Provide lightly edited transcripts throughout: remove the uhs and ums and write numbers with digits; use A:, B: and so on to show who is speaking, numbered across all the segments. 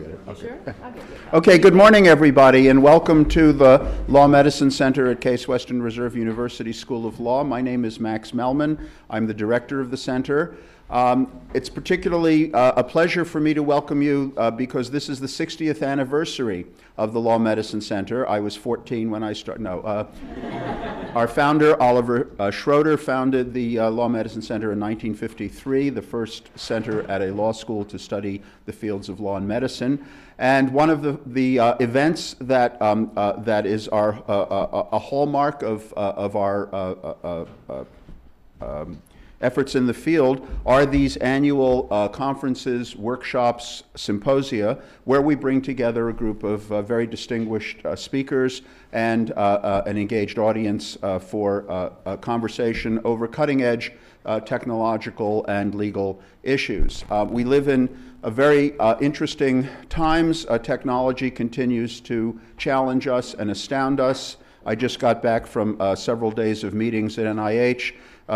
A: get it. Okay.
B: Sure? I'll get it.
A: Okay, good morning, everybody, and welcome to the Law Medicine Center at Case Western Reserve University School of Law. My name is Max Melman. I'm the director of the center. It's particularly a pleasure for me to welcome you because this is the 60th anniversary of the Law Medicine Center. I was 14 when I started. Our founder, Oliver Schroeder, founded the Law Medicine Center in 1953, the first center at a law school to study the fields of law and medicine. And one of the events that that is a hallmark of our efforts in the field are these annual conferences, workshops, symposia, where we bring together a group of very distinguished speakers and an engaged audience for a conversation over cutting-edge technological and legal issues. We live in a very interesting times. Technology continues to challenge us and astound us. I just got back from several days of meetings at NIH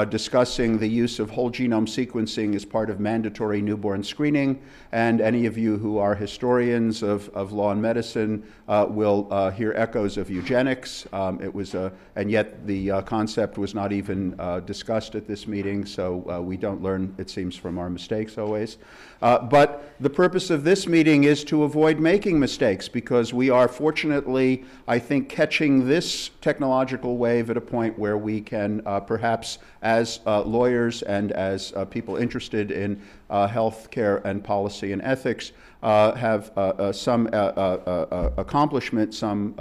A: discussing the use of whole genome sequencing as part of mandatory newborn screening, and any of you who are historians of law and medicine will hear echoes of eugenics. And yet the concept was not even discussed at this meeting, so we don't learn, it seems, from our mistakes always. But the purpose of this meeting is to avoid making mistakes, because we are fortunately, I think, catching this technological wave at a point where we can perhaps, as lawyers and as people interested in health care and policy and ethics, have some accomplishment, some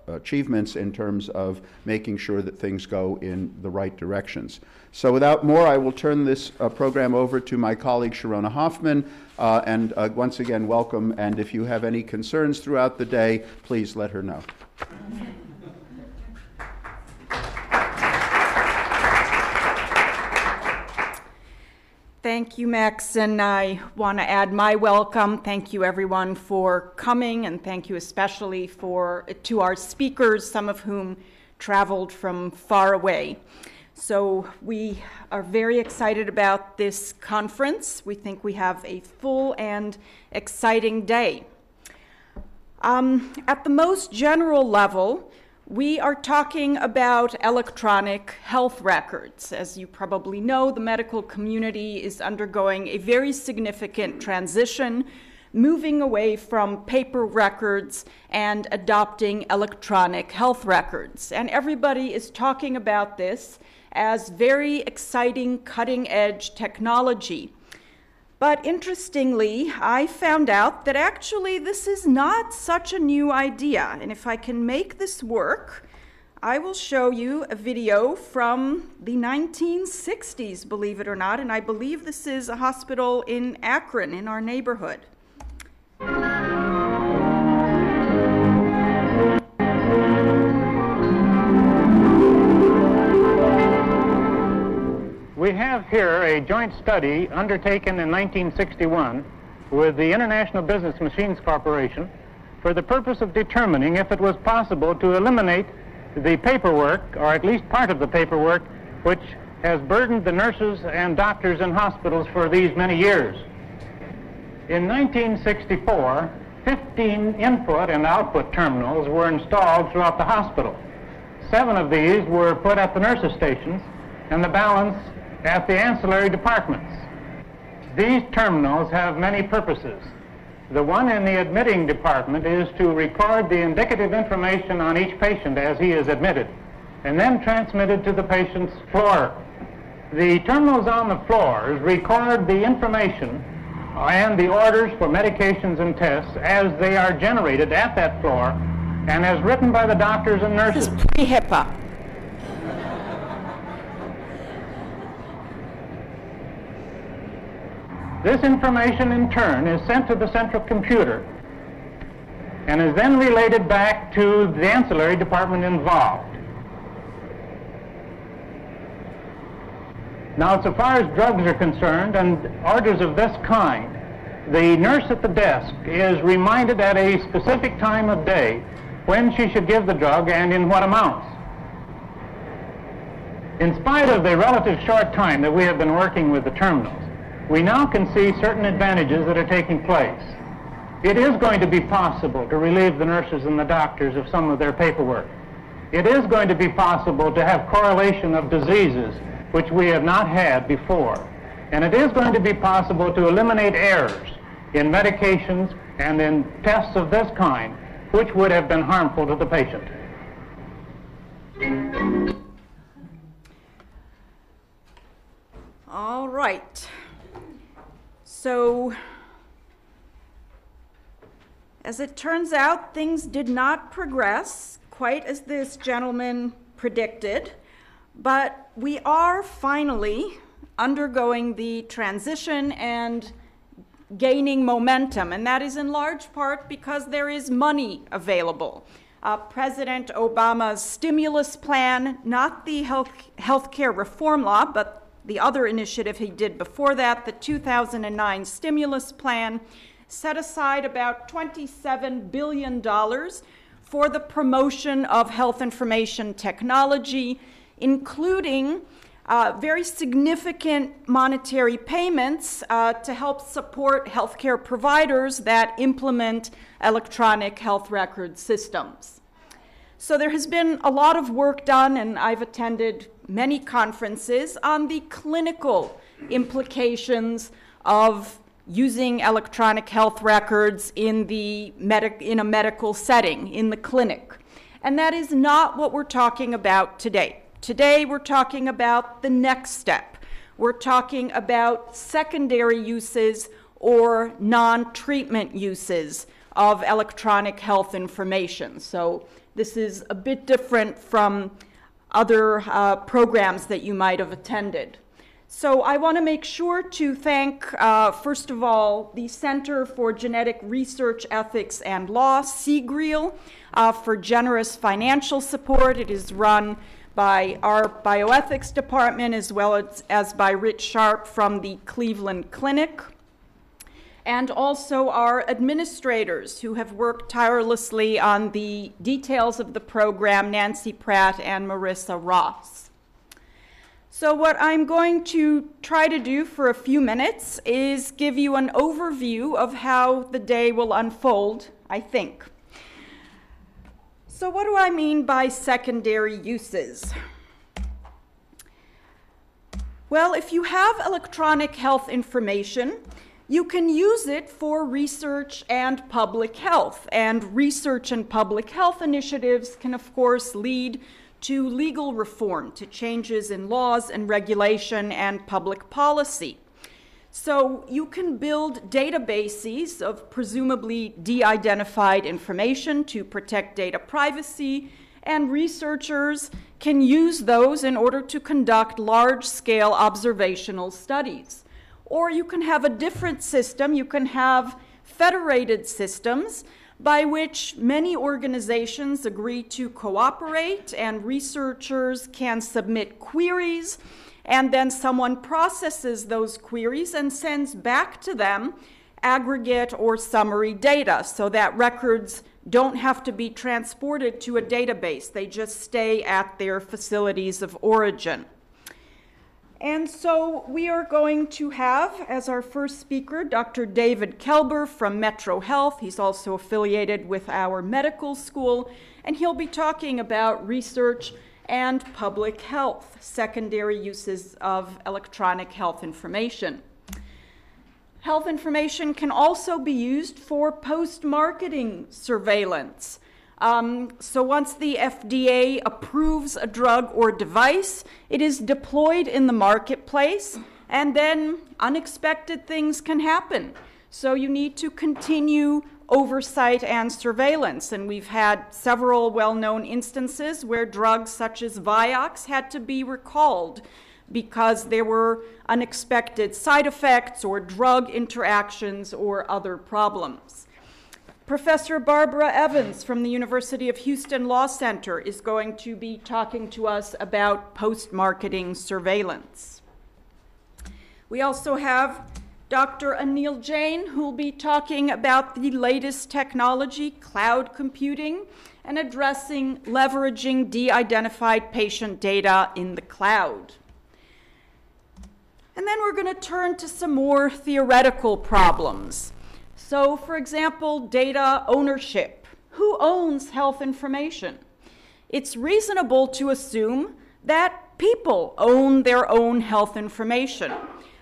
A: achievements in terms of making sure that things go in the right directions. So without more, I will turn this program over to my colleague Sharona Hoffman, and once again, welcome, and if you have any concerns throughout the day, please let her know.
B: Thank you, Max, and I want to add my welcome. Thank you, everyone, for coming, and thank you especially to our speakers, some of whom traveled from far away. So we are very excited about this conference. We think we have a full and exciting day. At the most general level, we are talking about electronic health records. As you probably know, the medical community is undergoing a very significant transition, moving away from paper records and adopting electronic health records. And everybody is talking about this as very exciting, cutting-edge technology. But interestingly, I found out that actually this is not such a new idea. And if I can make this work, I will show you a video from the 1960s, believe it or not. And I believe this is a hospital in Akron, in our neighborhood.
C: We have here a joint study undertaken in 1961 with the International Business Machines Corporation for the purpose of determining if it was possible to eliminate the paperwork, or at least part of the paperwork, which has burdened the nurses and doctors in hospitals for these many years. In 1964, 15 input and output terminals were installed throughout the hospital. 7 of these were put at the nurses' stations, and the balance at the ancillary departments. These terminals have many purposes. The one in the admitting department is to record the indicative information on each patient as he is admitted, and then transmitted to the patient's floor. The terminals on the floors record the information and the orders for medications and tests as they are generated at that floor and as written by the doctors and nurses.
B: This is pre-HIPAA.
C: This information, in turn, is sent to the central computer and is then related back to the ancillary department involved. Now, so far as drugs are concerned and orders of this kind, the nurse at the desk is reminded at a specific time of day when she should give the drug and in what amounts. In spite of the relative short time that we have been working with the terminals, we now can see certain advantages that are taking place. It is going to be possible to relieve the nurses and the doctors of some of their paperwork. It is going to be possible to have correlation of diseases, which we have not had before. And it is going to be possible to eliminate errors in medications and in tests of this kind, which would have been harmful to the patient.
B: All right. So, as it turns out, things did not progress quite as this gentleman predicted, but we are finally undergoing the transition and gaining momentum, and that is in large part because there is money available. President Obama's stimulus plan, not the healthcare reform law, but the other initiative he did before that, the 2009 stimulus plan, set aside about $27 billion for the promotion of health information technology, including very significant monetary payments to help support healthcare providers that implement electronic health record systems. So there has been a lot of work done, and I've attended many conferences on the clinical implications of using electronic health records in a medical setting, in the clinic. And that is not what we're talking about today. Today we're talking about the next step. We're talking about secondary uses or non-treatment uses of electronic health information. So this is a bit different from other programs that you might have attended. So I want to make sure to thank, first of all, the Center for Genetic Research, Ethics, and Law, CGREAL, for generous financial support. It is run by our bioethics department as well as by Rich Sharp from the Cleveland Clinic, and also our administrators who have worked tirelessly on the details of the program, Nancy Pratt and Marissa Ross. So what I'm going to try to do for a few minutes is give you an overview of how the day will unfold, I think. So what do I mean by secondary uses? Well, if you have electronic health information, you can use it for research and public health. And research and public health initiatives can, of course, lead to legal reform, to changes in laws and regulation and public policy. So you can build databases of presumably de-identified information to protect data privacy, and researchers can use those in order to conduct large-scale observational studies. Or you can have a different system. You can have federated systems by which many organizations agree to cooperate, and researchers can submit queries, and then someone processes those queries and sends back to them aggregate or summary data, so that records don't have to be transported to a database. They just stay at their facilities of origin. And so we are going to have, as our first speaker, Dr. David Kelber from Metro Health. He's also affiliated with our medical school, and he'll be talking about research and public health, secondary uses of electronic health information. Health information can also be used for post-marketing surveillance. So once the FDA approves a drug or device, it is deployed in the marketplace, and then unexpected things can happen. So you need to continue oversight and surveillance, and we've had several well-known instances where drugs such as Vioxx had to be recalled because there were unexpected side effects or drug interactions or other problems. Professor Barbara Evans from the University of Houston Law Center is going to be talking to us about post-marketing surveillance. We also have Dr. Anil Jain, who will be talking about the latest technology, cloud computing, and addressing leveraging de-identified patient data in the cloud. And then we're going to turn to some more theoretical problems. So, for example, data ownership. Who owns health information? It's reasonable to assume that people own their own health information.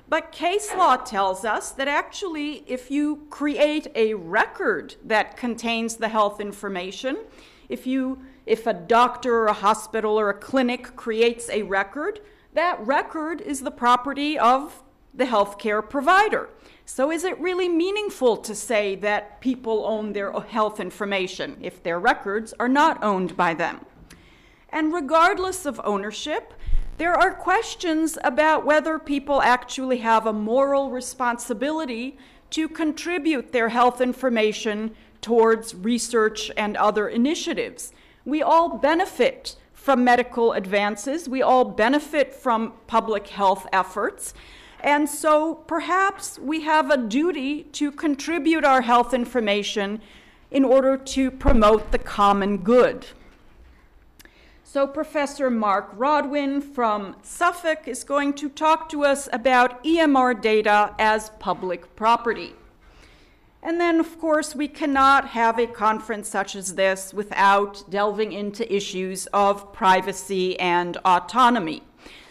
B: But case law tells us that actually if you create a record that contains the health information, if a doctor or a hospital or a clinic creates a record, that record is the property of the healthcare provider. So is it really meaningful to say that people own their health information if their records are not owned by them? And regardless of ownership, there are questions about whether people actually have a moral responsibility to contribute their health information towards research and other initiatives. We all benefit from medical advances. We all benefit from public health efforts. And so perhaps we have a duty to contribute our health information in order to promote the common good. So Professor Mark Rodwin from Suffolk is going to talk to us about EMR data as public property. And then, of course, we cannot have a conference such as this without delving into issues of privacy and autonomy.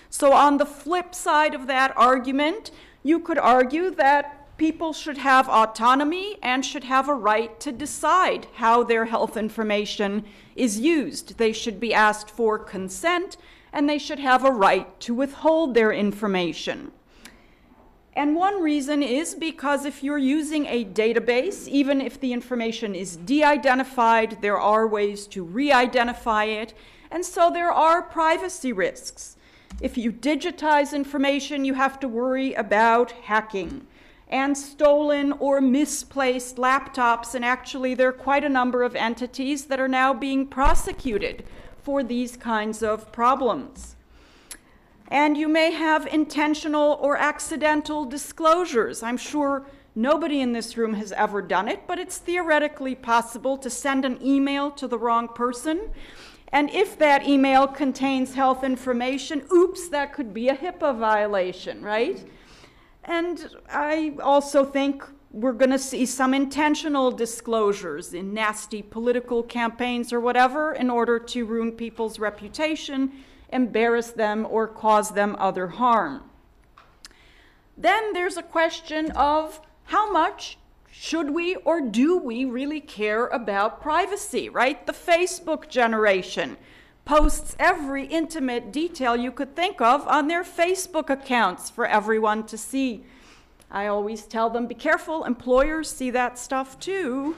B: So on the flip side of that argument, you could argue that people should have autonomy and should have a right to decide how their health information is used. They should be asked for consent, and they should have a right to withhold their information. And one reason is because if you're using a database, even if the information is de-identified, there are ways to re-identify it, and so there are privacy risks. If you digitize information, you have to worry about hacking and stolen or misplaced laptops, and actually there are quite a number of entities that are now being prosecuted for these kinds of problems. And you may have intentional or accidental disclosures. I'm sure nobody in this room has ever done it, but it's theoretically possible to send an email to the wrong person. And if that email contains health information, oops, that could be a HIPAA violation, right? And I also think we're going to see some intentional disclosures in nasty political campaigns or whatever in order to ruin people's reputation, embarrass them, or cause them other harm. Then there's a question of how much should we or do we really care about privacy, right? The Facebook generation posts every intimate detail you could think of on their Facebook accounts for everyone to see. I always tell them, be careful, employers see that stuff too.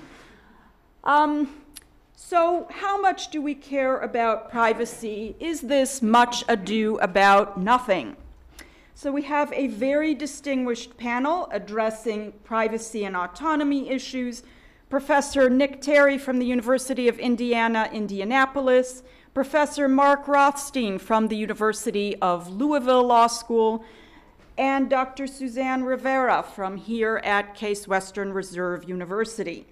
B: So how much do we care about privacy? Is this much ado about nothing? So we have a very distinguished panel addressing privacy and autonomy issues. Professor Nick Terry from the University of Indiana, Indianapolis, Professor Mark Rothstein from the University of Louisville Law School, and Dr. Suzanne Rivera from here at Case Western Reserve University.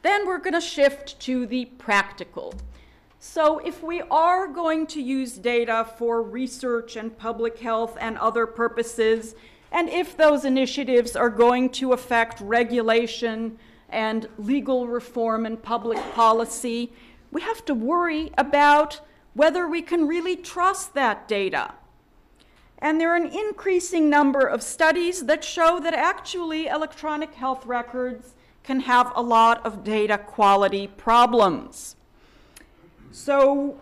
B: Then we're going to shift to the practical. So if we are going to use data for research and public health and other purposes, and if those initiatives are going to affect regulation and legal reform and public policy, we have to worry about whether we can really trust that data. And there are an increasing number of studies that show that actually electronic health records can have a lot of data quality problems. So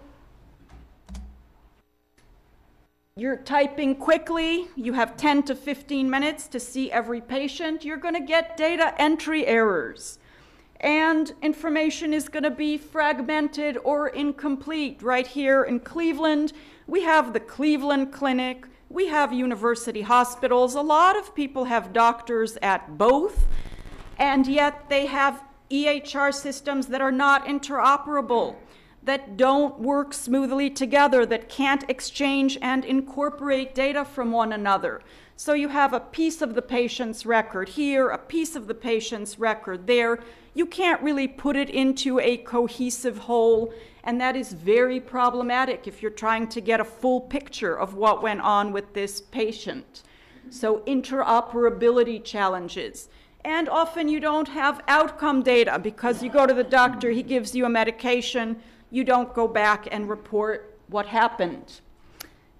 B: you're typing quickly, you have 10 to 15 minutes to see every patient, you're going to get data entry errors. And information is going to be fragmented or incomplete. Right here in Cleveland, we have the Cleveland Clinic, we have university hospitals. A lot of people have doctors at both, and yet they have EHR systems that are not interoperable, that don't work smoothly together, that can't exchange and incorporate data from one another. So you have a piece of the patient's record here, a piece of the patient's record there. You can't really put it into a cohesive whole, and that is very problematic if you're trying to get a full picture of what went on with this patient. So interoperability challenges. And often you don't have outcome data because you go to the doctor, he gives you a medication, you don't go back and report what happened.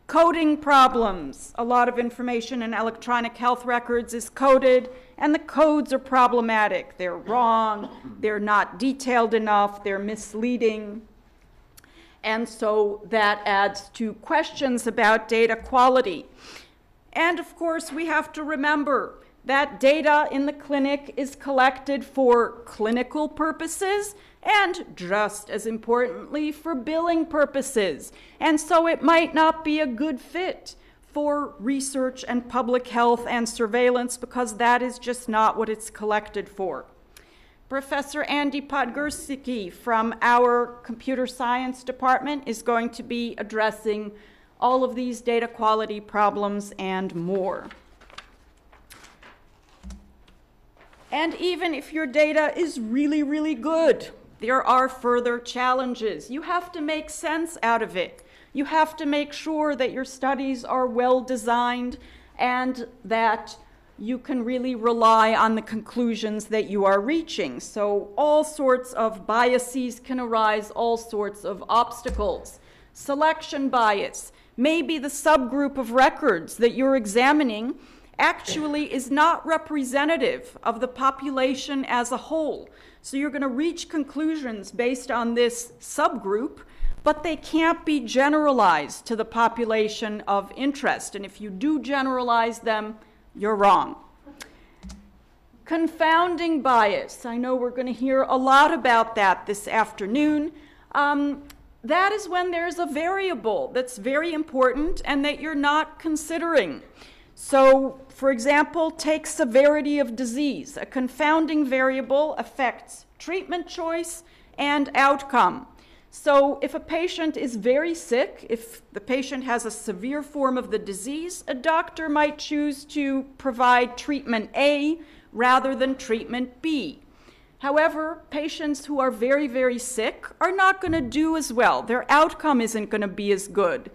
B: Coding problems. A lot of information in electronic health records is coded, and the codes are problematic. They're wrong, they're not detailed enough, they're misleading. And so that adds to questions about data quality. And of course, we have to remember that data in the clinic is collected for clinical purposes and, just as importantly, for billing purposes. And so it might not be a good fit for research and public health and surveillance because that is just not what it's collected for. Professor Andy Podgorski from our computer science department is going to be addressing all of these data quality problems and more. And even if your data is really, really good, there are further challenges. You have to make sense out of it. You have to make sure that your studies are well designed and that you can really rely on the conclusions that you are reaching. So all sorts of biases can arise, all sorts of obstacles. Selection bias. Maybe the subgroup of records that you're examining actually is not representative of the population as a whole. So you're going to reach conclusions based on this subgroup, but they can't be generalized to the population of interest. And if you do generalize them, you're wrong. Confounding bias. I know we're going to hear a lot about that this afternoon. That is when there's a variable that's very important and that you're not considering. So, for example, take severity of disease. A confounding variable affects treatment choice and outcome. So if a patient is very sick, if the patient has a severe form of the disease, a doctor might choose to provide treatment A rather than treatment B. However, patients who are very, very sick are not going to do as well. Their outcome isn't going to be as good.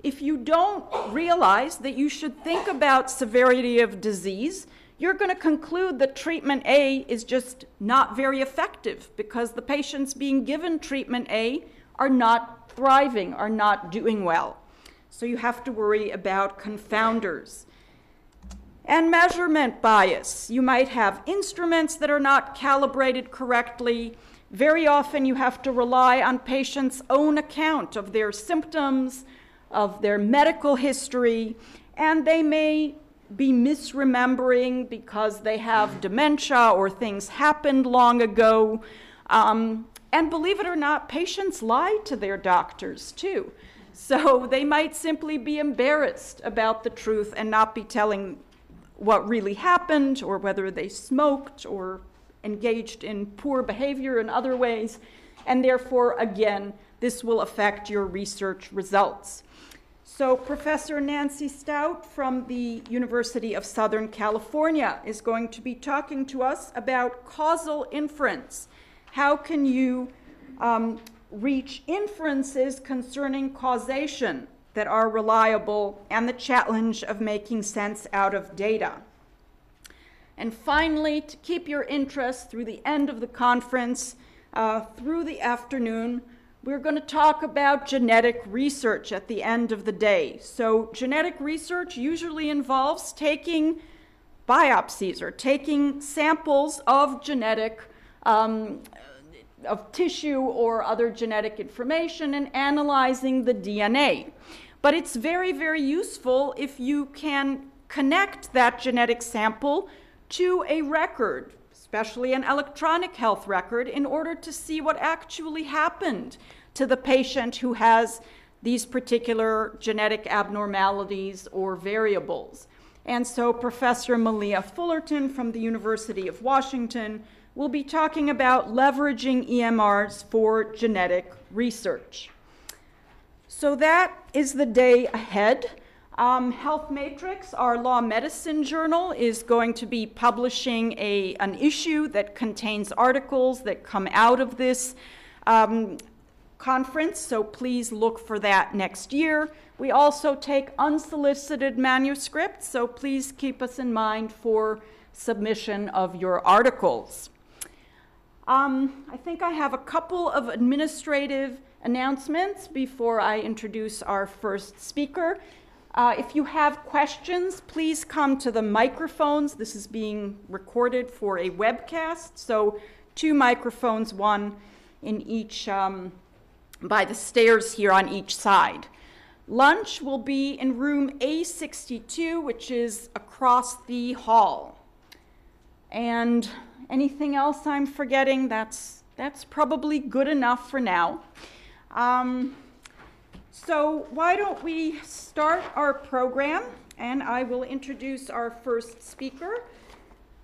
B: If you don't realize that you should think about severity of disease, you're going to conclude that treatment A is just not very effective because the patients being given treatment A are not thriving, are not doing well. So you have to worry about confounders. And measurement bias. You might have instruments that are not calibrated correctly. Very often you have to rely on patients' own account of their symptoms, of their medical history, and they may be misremembering because they have dementia or things happened long ago. And believe it or not, patients lie to their doctors too. So they might simply be embarrassed about the truth and not be telling what really happened or whether they smoked or engaged in poor behavior in other ways. And therefore, again, this will affect your research results. So Professor Nancy Stout from the University of Southern California is going to be talking to us about causal inference. How can you reach inferences concerning causation that are reliable and the challenge of making sense out of data? And finally, to keep your interest through the end of the conference, through the afternoon, we're going to talk about genetic research at the end of the day. So genetic research usually involves taking biopsies or taking samples of genetic, of tissue or other genetic information and analyzing the DNA. But it's very, very useful if you can connect that genetic sample to a record, especially an electronic health record, in order to see what actually happened to the patient who has these particular genetic abnormalities or variables. And so Professor Malia Fullerton from the University of Washington will be talking about leveraging EMRs for genetic research. So that is the day ahead. Health Matrix, our law medicine journal, is going to be publishing an issue that contains articles that come out of this conference, so please look for that next year. We also take unsolicited manuscripts, so please keep us in mind for submission of your articles. I think I have a couple of administrative announcements before I introduce our first speaker. If you have questions, please come to the microphones. This is being recorded for a webcast, so 2 microphones, one in each, by the stairs here on each side. Lunch will be in room A62, which is across the hall. And anything else I'm forgetting? That's probably good enough for now. So why don't we start our program, and I will introduce our first speaker.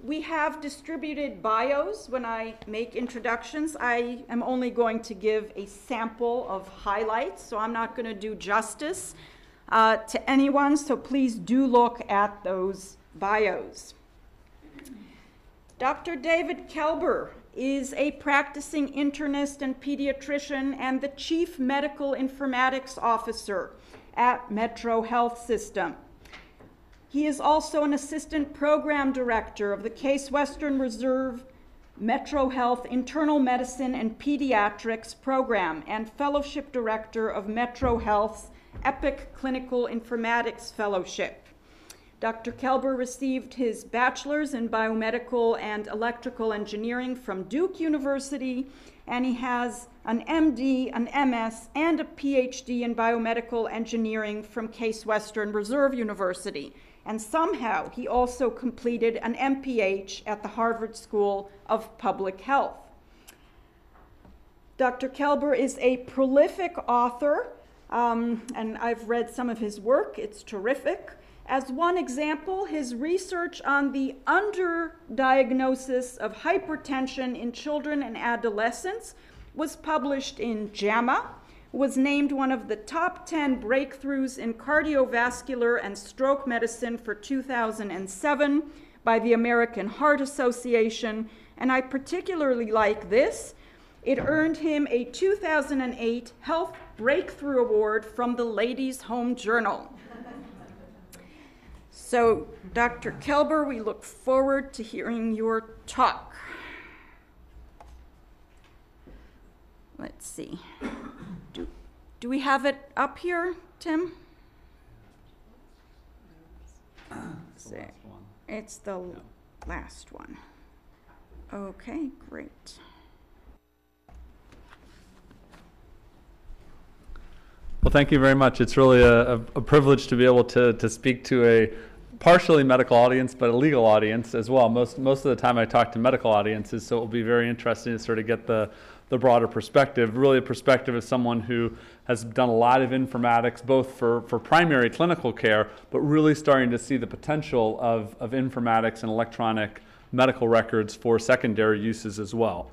B: We have distributed bios when I make introductions. I am only going to give a sample of highlights, so I'm not going to do justice to anyone, so please do look at those bios. Dr. David Kelber is a practicing internist and pediatrician and the Chief Medical Informatics Officer at Metro Health System. He is also an Assistant Program Director of the Case Western Reserve Metro Health Internal Medicine and Pediatrics Program and Fellowship Director of Metro Health's EPIC Clinical Informatics Fellowship. Dr. Kelber received his bachelor's in biomedical and electrical engineering from Duke University, and he has an MD, an MS, and a PhD in biomedical engineering from Case Western Reserve University. And somehow he also completed an MPH at the Harvard School of Public Health. Dr. Kelber is a prolific author, and I've read some of his work. It's terrific. As one example, his research on the underdiagnosis of hypertension in children and adolescents was published in JAMA, was named one of the top 10 breakthroughs in cardiovascular and stroke medicine for 2007 by the American Heart Association, and I particularly like this. It earned him a 2008 Health Breakthrough Award from the Ladies' Home Journal. So, Dr. Kelber, we look forward to hearing your talk. Let's see. Do we have it up here, Tim?
D: It's the last one.
B: It's the last one. Okay, great.
D: Well, thank you very much. It's really a privilege to be able to speak to a partially medical audience, but a legal audience as well. Most of the time I talk to medical audiences, so it will be very interesting to sort of get the broader perspective, really a perspective of someone who has done a lot of informatics, both for primary clinical care, but really starting to see the potential of informatics and electronic medical records for secondary uses as well.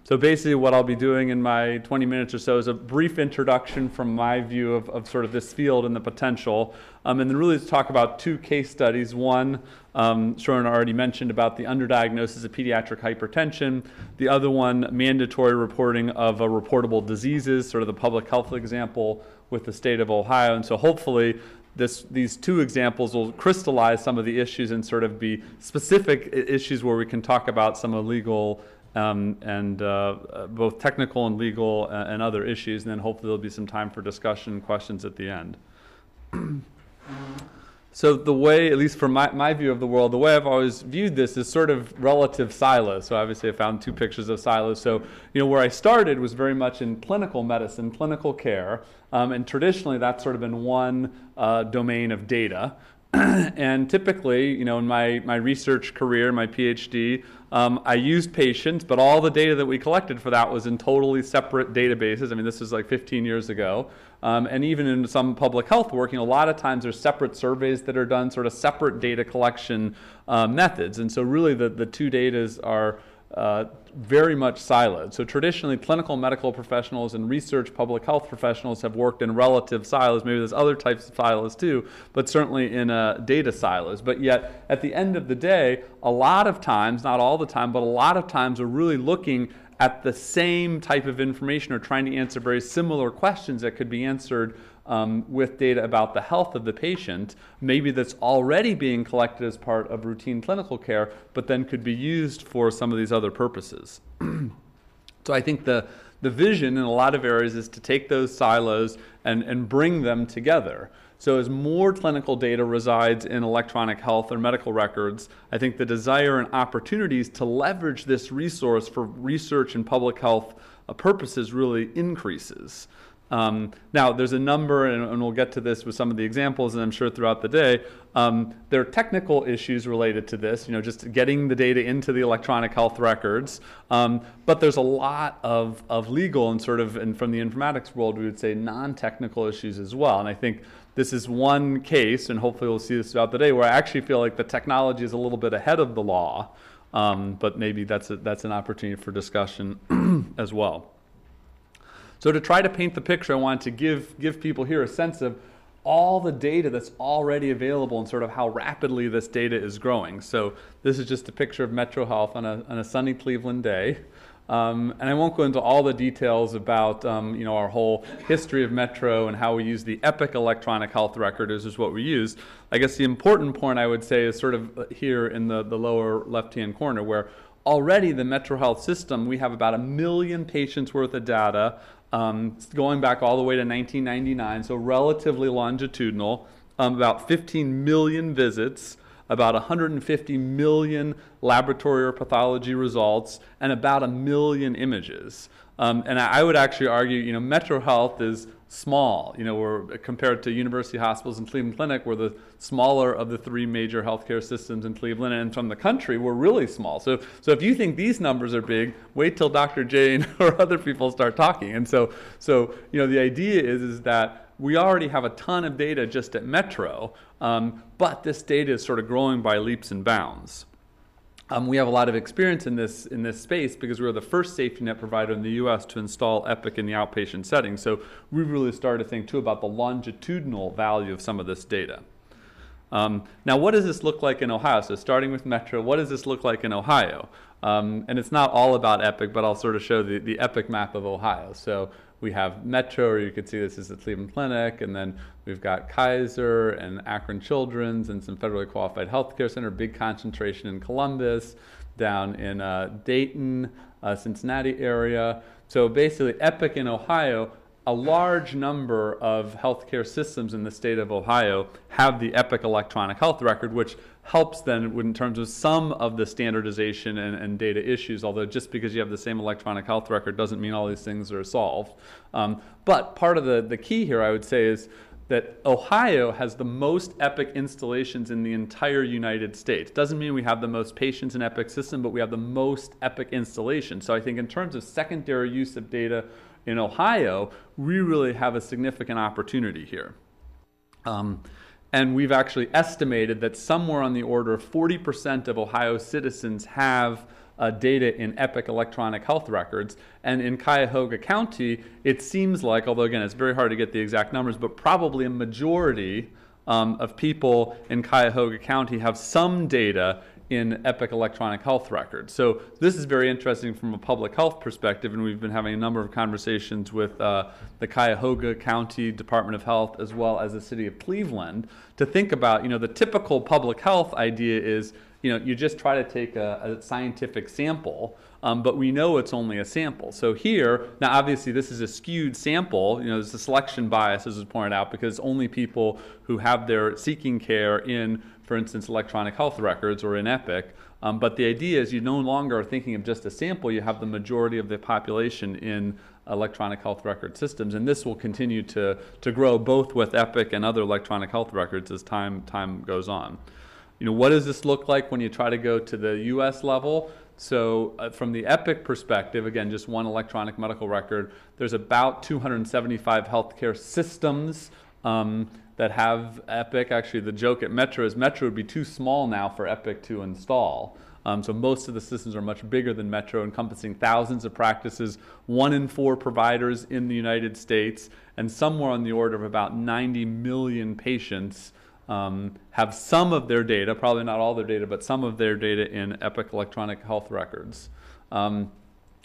D: So basically what I'll be doing in my 20 minutes or so is a brief introduction from my view of sort of this field and the potential, and then really to talk about 2 case studies. One, Sharon already mentioned about the underdiagnosis of pediatric hypertension. The other one, mandatory reporting of reportable diseases, sort of the public health example with the state of Ohio. And so hopefully these 2 examples will crystallize some of the issues and sort of be specific issues where we can talk about some illegal and both technical and legal and other issues, and then hopefully there'll be some time for discussion and questions at the end. So the way, at least from my view of the world, the way I've always viewed this is sort of relative silos. So obviously I found 2 pictures of silos. So where I started was very much in clinical medicine, clinical care, and traditionally that's sort of been one domain of data. And typically, in my research career, my PhD, I used patients, but all the data that we collected for that was in totally separate databases. I mean, this was like 15 years ago. And even in some public health work, a lot of times there's separate surveys that are done, sort of separate data collection methods. And so really the 2 datas are very much siloed. So traditionally, clinical medical professionals and research public health professionals have worked in relative silos. Maybe there's other types of silos too, but certainly in data silos. But yet, at the end of the day, a lot of times, not all the time, but a lot of times we're really looking at the same type of information or trying to answer very similar questions that could be answered with data about the health of the patient, maybe that's already being collected as part of routine clinical care, but then could be used for some of these other purposes. So I think the vision in a lot of areas is to take those silos and bring them together. So as more clinical data resides in electronic health or medical records, I think the desire and opportunities to leverage this resource for research and public health purposes really increases. Now, there's a number, and we'll get to this with some of the examples, and I'm sure throughout the day, there are technical issues related to this, just getting the data into the electronic health records. But there's a lot of legal and and from the informatics world, we would say non-technical issues as well. And I think this is one case, and hopefully we'll see this throughout the day, where I actually feel like the technology is a little bit ahead of the law, but maybe that's an opportunity for discussion as well. So to try to paint the picture, I wanted to give people here a sense of all the data that's already available and sort of how rapidly this data is growing. So this is just a picture of Metro Health on a sunny Cleveland day. And I won't go into all the details about our whole history of Metro and how we use the Epic electronic health record is what we use. I guess the important point I would say is sort of here in the lower left-hand corner, where already the Metro Health system, we have about 1 million patients worth of data going back all the way to 1999, so relatively longitudinal, about 15 million visits, about 150 million laboratory or pathology results, and about 1 million images. And I would actually argue, Metro Health is small. We're compared to university hospitals and Cleveland Clinic, we're the smaller of the 3 major healthcare systems in Cleveland, and from the country, we're really small. So if you think these numbers are big, wait till Dr. Jane or other people start talking. And so the idea is that we already have a ton of data just at Metro, but this data is sort of growing by leaps and bounds. We have a lot of experience in this space because we were the first safety net provider in the U.S. to install Epic in the outpatient setting. So we really started to think too about the longitudinal value of some of this data. Now, what does this look like in Ohio? So starting with Metro, what does this look like in Ohio? And it's not all about Epic, but I'll sort of show the Epic map of Ohio. So we have Metro, or you could see this is the Cleveland Clinic, and then we've got Kaiser and Akron Children's and some federally qualified healthcare center, big concentration in Columbus, down in Dayton, Cincinnati area. So basically Epic in Ohio, a large number of healthcare systems in the state of Ohio have the Epic electronic health record, which helps then in terms of some of the standardization and data issues, although just because you have the same electronic health record doesn't mean all these things are solved. But part of the key here, I would say, is that Ohio has the most Epic installations in the entire United States. Doesn't mean we have the most patients in Epic system, but we have the most Epic installations. So I think in terms of secondary use of data in Ohio, we really have a significant opportunity here. And we've actually estimated that somewhere on the order of 40% of Ohio citizens have data in Epic electronic health records. And in Cuyahoga County, it seems like, although again, it's very hard to get the exact numbers, but probably a majority of people in Cuyahoga County have some data in Epic electronic health records. So this is very interesting from a public health perspective, and we've been having a number of conversations with the Cuyahoga County Department of Health as well as the city of Cleveland to think about, the typical public health idea is, you just try to take a scientific sample, but we know it's only a sample. So here, now obviously this is a skewed sample, there's a selection bias as was pointed out because only people who have their seeking care in, for instance, electronic health records or in Epic. But the idea is you no longer are thinking of just a sample, you have the majority of the population in electronic health record systems, and this will continue to grow both with Epic and other electronic health records as time goes on. What does this look like when you try to go to the U.S. level? So from the Epic perspective, again, just one electronic medical record, there's about 275 healthcare systems that have Epic. Actually, the joke at Metro is Metro would be too small now for Epic to install. So most of the systems are much bigger than Metro, encompassing thousands of practices, 1 in 4 providers in the United States, and somewhere on the order of about 90 million patients have some of their data, probably not all their data, but some of their data in Epic electronic health records.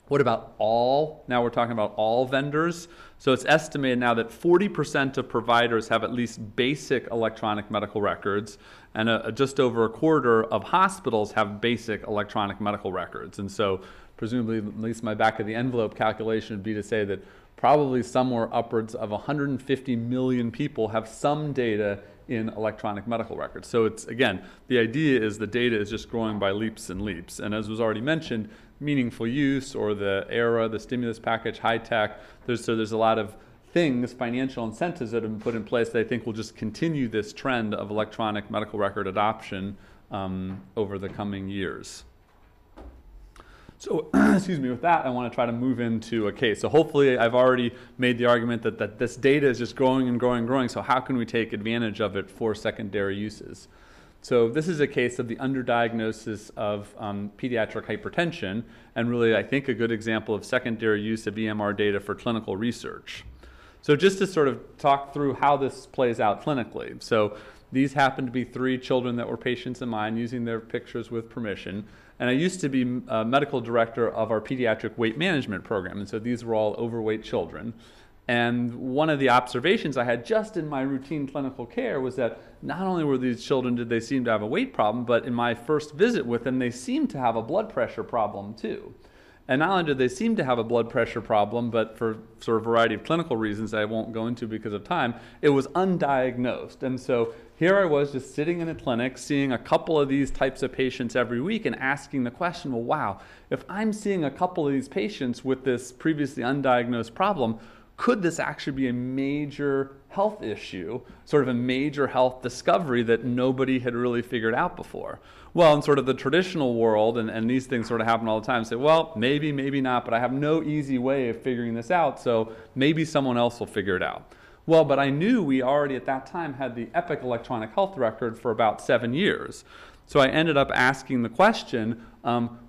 D: What about all? Now we're talking about all vendors. So it's estimated now that 40% of providers have at least basic electronic medical records, and just over a quarter of hospitals have basic electronic medical records. And so presumably, at least my back of the envelope calculation would be to say that probably somewhere upwards of 150 million people have some data in electronic medical records. So it's, again, the idea is the data is just growing by leaps and leaps. And as was already mentioned, meaningful use, or the ERA, the stimulus package, high tech, there's a lot of things, financial incentives that have been put in place that I think will just continue this trend of electronic medical record adoption over the coming years. So, excuse me, with that, I want to try to move into a case. So hopefully I've already made the argument that this data is just growing and growing and growing, so how can we take advantage of it for secondary uses? So this is a case of the underdiagnosis of pediatric hypertension, and really I think a good example of secondary use of EMR data for clinical research. So just to sort of talk through how this plays out clinically. So these happen to be 3 children that were patients of mine, using their pictures with permission. And I used to be medical director of our pediatric weight management program, and so these were all overweight children. And one of the observations I had just in my routine clinical care was that not only were these children, did they seem to have a weight problem, but in my first visit with them, they seemed to have a blood pressure problem too. And not only did they seem to have a blood pressure problem, but for sort of a variety of clinical reasons I won't go into because of time, it was undiagnosed. And so here I was just sitting in a clinic, seeing a couple of these types of patients every week and asking the question, well, wow, if I'm seeing a couple of these patients with this previously undiagnosed problem, could this actually be a major health issue, sort of a major health discovery that nobody had really figured out before? Well, in sort of the traditional world, and these things sort of happen all the time, say, well, maybe, maybe not, but I have no easy way of figuring this out, so maybe someone else will figure it out. Well, but I knew we already at that time had the EPIC electronic health record for about 7 years. So I ended up asking the question,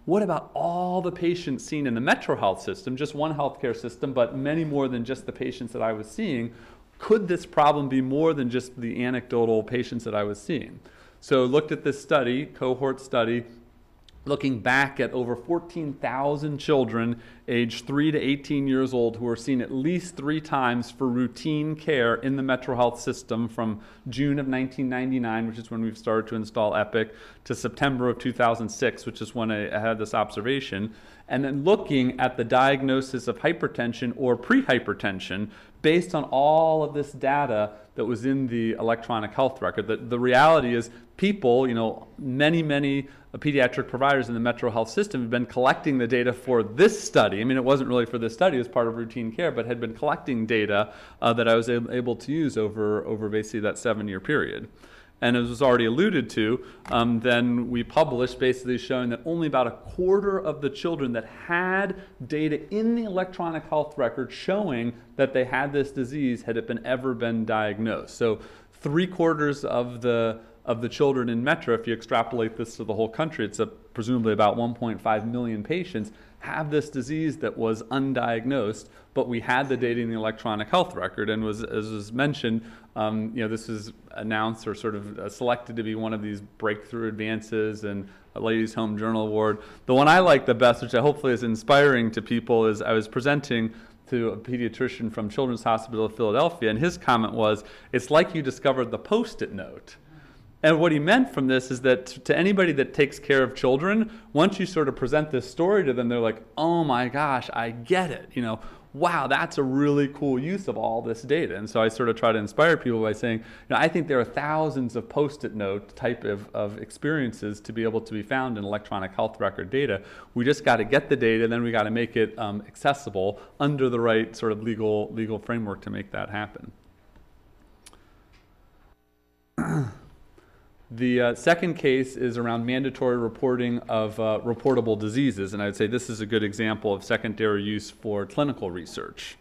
D: what about all the patients seen in the Metro Health system, just one healthcare system, but many more than just the patients that I was seeing? Could this problem be more than just the anecdotal patients that I was seeing? So looked at this study, cohort study, looking back at over 14,000 children aged 3 to 18 years old who were seen at least 3 times for routine care in the Metro Health system from June of 1999, which is when we've started to install EPIC, to September of 2006, which is when I had this observation, and then looking at the diagnosis of hypertension or pre-hypertension based on all of this data that was in the electronic health record. The reality is people, many pediatric providers in the Metro Health system have been collecting the data for this study. I mean, it wasn't really for this study, it was part of routine care, but had been collecting data that I was able to use over basically that 7-year period. And as was already alluded to, then we published basically showing that only about a quarter of the children that had data in the electronic health record showing that they had this disease had it ever been diagnosed. So 3/4 of the children in Metro, if you extrapolate this to the whole country, it's presumably about 1.5 million patients, have this disease that was undiagnosed, but we had the data in the electronic health record, and as was mentioned, this was announced or sort of selected to be one of these breakthrough advances and a Ladies Home Journal Award. The one I like the best, which hopefully is inspiring to people, is I was presenting to a pediatrician from Children's Hospital of Philadelphia, and his comment was, it's like you discovered the Post-it note. And what he meant from this is that to anybody that takes care of children, once you sort of present this story to them, they're like, oh my gosh, I get it. Wow, that's a really cool use of all this data. And so I sort of try to inspire people by saying, I think there are thousands of Post-it note type of experiences to be able to be found in electronic health record data. We just got to get the data, then we got to make it accessible under the right sort of legal framework to make that happen. The second case is around mandatory reporting of reportable diseases, and I would say this is a good example of secondary use for clinical research.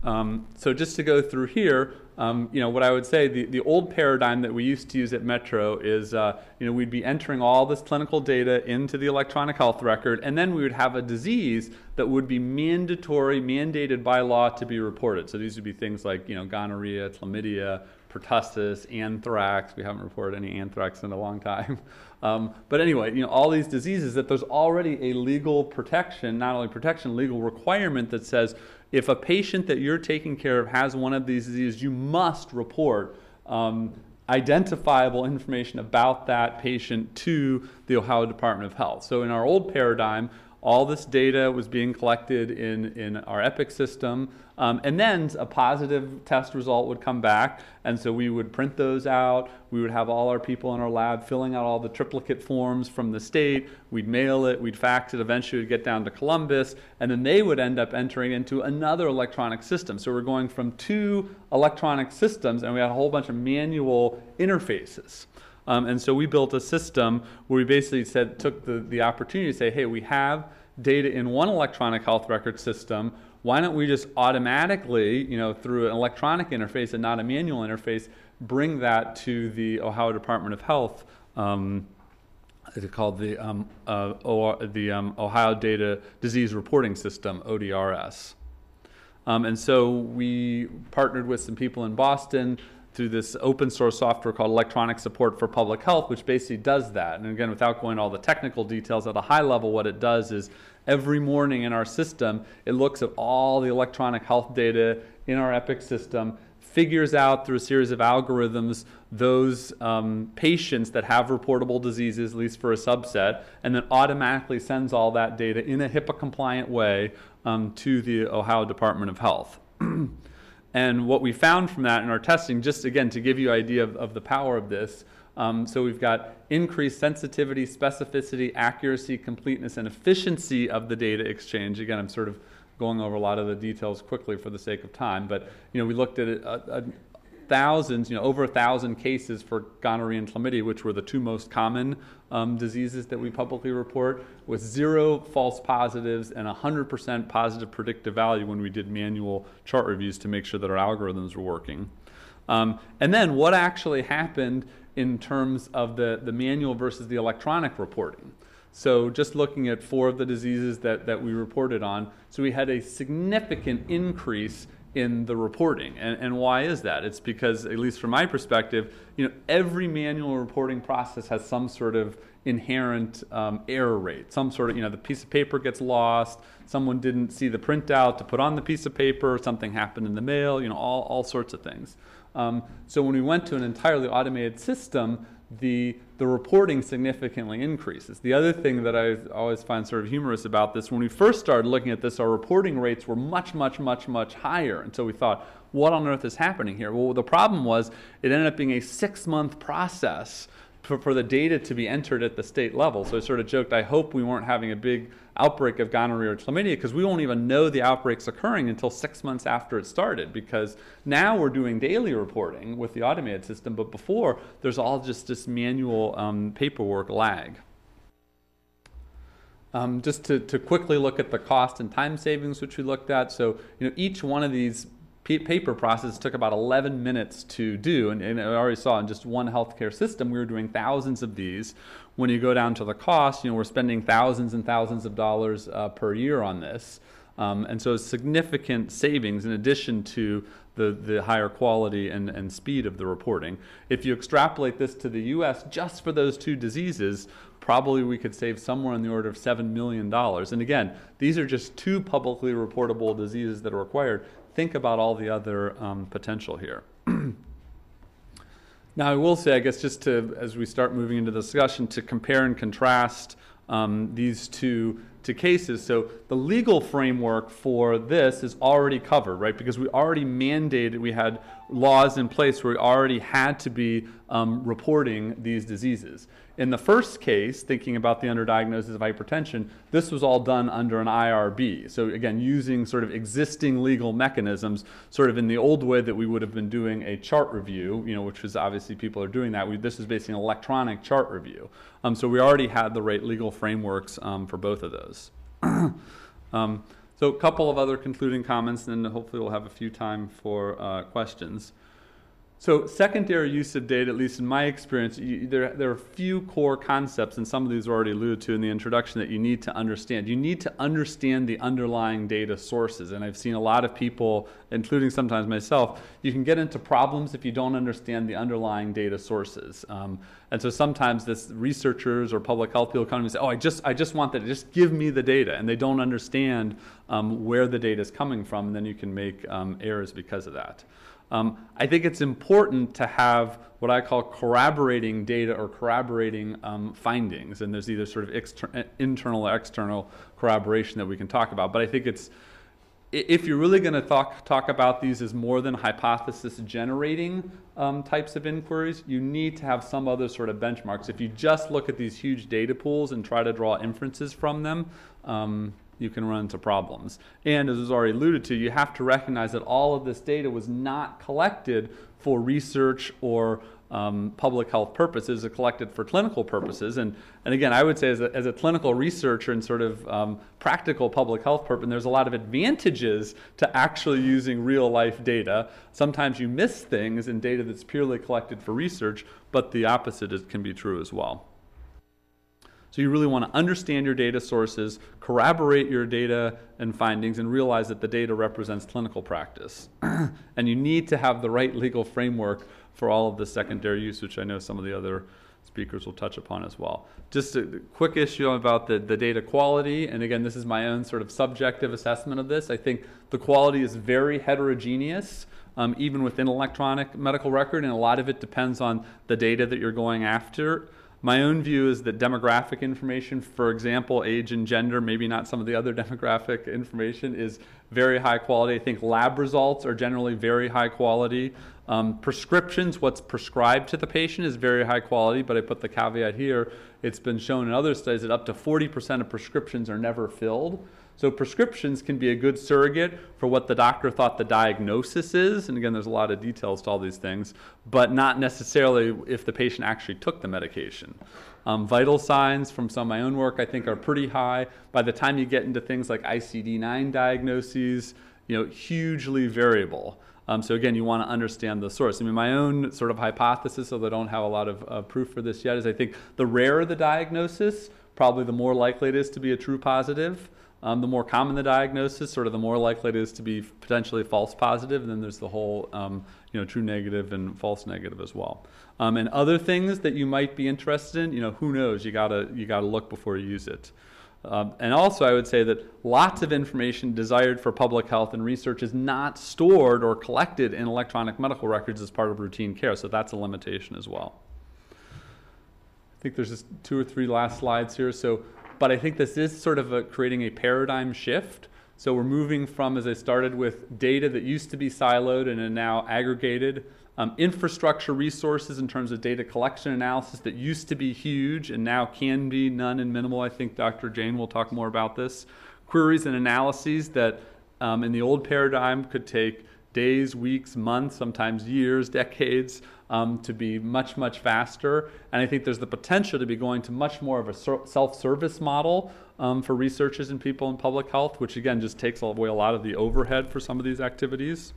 D: So just to go through here, What I would say, the old paradigm that we used to use at Metro is, we'd be entering all this clinical data into the electronic health record, and then we would have a disease that would be mandated by law to be reported. So these would be things like, gonorrhea, chlamydia, pertussis, anthrax. We haven't reported any anthrax in a long time. But anyway, all these diseases that there's already a legal protection, not only protection, legal requirement that says if a patient that you're taking care of has one of these diseases, you must report identifiable information about that patient to the Ohio Department of Health. So in our old paradigm, all this data was being collected in our Epic system, and then a positive test result would come back, and so we would print those out. We would have all our people in our lab filling out all the triplicate forms from the state. We'd mail it, we'd fax it, eventually we'd get down to Columbus, and then they would end up entering into another electronic system. So we're going from 2 electronic systems, and we had a whole bunch of manual interfaces. And so we built a system where we basically took the opportunity to say, hey, we have data in one electronic health record system. Why don't we just automatically, through an electronic interface and not a manual interface, bring that to the Ohio Department of Health? It's called the Ohio Data Disease Reporting System, ODRS. And so we partnered with some people in Boston through this open source software called Electronic Support for Public Health, which basically does that. And again, without going into all the technical details, at a high level, what it does is every morning in our system, it looks at all the electronic health data in our Epic system, figures out through a series of algorithms those patients that have reportable diseases, at least for a subset, and then automatically sends all that data in a HIPAA-compliant way to the Ohio Department of Health. And what we found from that in our testing, just again to give you an idea of the power of this, so we've got increased sensitivity, specificity, accuracy, completeness, and efficiency of the data exchange. Again, I'm sort of going over a lot of the details quickly for the sake of time, but we looked at thousands, over 1,000 cases for gonorrhea and chlamydia, which were the 2 most common diseases that we publicly report, with 0 false positives and 100% positive predictive value when we did manual chart reviews to make sure that our algorithms were working. And then what actually happened in terms of the manual versus the electronic reporting. So just looking at 4 of the diseases that we reported on, so we had a significant increase in the reporting. And why is that? It's because, at least from my perspective, every manual reporting process has some sort of inherent error rate. Some sort of, the piece of paper gets lost, someone didn't see the printout to put on the piece of paper, something happened in the mail, all sorts of things. So when we went to an entirely automated system, the reporting significantly increases. The other thing that I always find sort of humorous about this, when we first started looking at this, our reporting rates were much, much, much, much higher. And so we thought, what on earth is happening here? Well, the problem was it ended up being a 6-month process for the data to be entered at the state level. So I sort of joked, I hope we weren't having a big outbreak of gonorrhea or chlamydia, because we won't even know the outbreak's occurring until 6 months after it started, because now we're doing daily reporting with the automated system, but before there's all just this manual paperwork lag. Just to quickly look at the cost and time savings which we looked at. So each one of these paper process took about 11 minutes to do, and I already saw in just one healthcare system we were doing thousands of these. When you go down to the cost, we're spending thousands and thousands of dollars per year on this, and so significant savings in addition to the higher quality and speed of the reporting. If you extrapolate this to the US, just for those 2 diseases, probably we could save somewhere in the order of $7 million. And again, these are just 2 publicly reportable diseases that are required. Think about all the other potential here. Now, I will say, I guess, just to, as we start moving into the discussion, to compare and contrast these two cases. So the legal framework for this is already covered, right? Because we already mandated, we had laws in place where we already had to be reporting these diseases. In the first case, thinking about the underdiagnosis of hypertension, this was all done under an IRB. So again, using sort of existing legal mechanisms, sort of in the old way that we would have been doing a chart review, which was obviously people are doing that. This is basically an electronic chart review. So we already had the right legal frameworks for both of those. So a couple of other concluding comments, and then hopefully we'll have a few time for questions. So secondary use of data, at least in my experience, there are a few core concepts, and some of these were already alluded to in the introduction, that you need to understand. You need to understand the underlying data sources, and I've seen a lot of people, including sometimes myself, you can get into problems if you don't understand the underlying data sources. And so sometimes this researchers or public health people come and say, oh, I just want that, just give me the data, and they don't understand where the data is coming from, and then you can make errors because of that. I think it's important to have what I call corroborating data or corroborating findings, and there's either sort of internal or external corroboration that we can talk about. But I think if you're really going to talk about these as more than hypothesis generating types of inquiries, you need to have some other sort of benchmarks. If you just look at these huge data pools and try to draw inferences from them, you can run into problems. And as was already alluded to, you have to recognize that all of this data was not collected for research or public health purposes. It's collected for clinical purposes. And again, I would say as a clinical researcher and sort of practical public health purpose, there's a lot of advantages to actually using real life data. Sometimes you miss things in data that's purely collected for research, but the opposite can be true as well. So you really want to understand your data sources, corroborate your data and findings, and realize that the data represents clinical practice. And you need to have the right legal framework for all of the secondary use, which I know some of the other speakers will touch upon as well. Just a quick issue about the data quality, and again, this is my own sort of subjective assessment of this. I think the quality is very heterogeneous, even within electronic medical record, and a lot of it depends on the data that you're going after. My own view is that demographic information, for example, age and gender, maybe not some of the other demographic information, is very high quality. I think lab results are generally very high quality. Prescriptions, what's prescribed to the patient, is very high quality, but I put the caveat here. It's been shown in other studies that up to 40% of prescriptions are never filled. So prescriptions can be a good surrogate for what the doctor thought the diagnosis is, and again, there's a lot of details to all these things, but not necessarily if the patient actually took the medication. Vital signs from some of my own work I think are pretty high. By the time you get into things like ICD-9 diagnoses, hugely variable. So again, you want to understand the source. I mean, my own sort of hypothesis, although I don't have a lot of proof for this yet, is I think the rarer the diagnosis, probably the more likely it is to be a true positive. The more common the diagnosis, sort of the more likely it is to be potentially false positive. And then there's the whole, true negative and false negative as well. And other things that you might be interested in, who knows? You gotta look before you use it. And also, I would say that lots of information desired for public health and research is not stored or collected in electronic medical records as part of routine care. So that's a limitation as well. I think there's just 2 or 3 last slides here. But I think this is sort of creating a paradigm shift. So we're moving from, as I started with, data that used to be siloed and are now aggregated, infrastructure resources in terms of data collection analysis that used to be huge and now can be none and minimal. I think Dr. Jane will talk more about this. Queries and analyses that in the old paradigm could take days, weeks, months, sometimes years, decades, to be much, much faster. And I think there's the potential to be going to much more of a self-service model for researchers and people in public health, which again just takes away a lot of the overhead for some of these activities.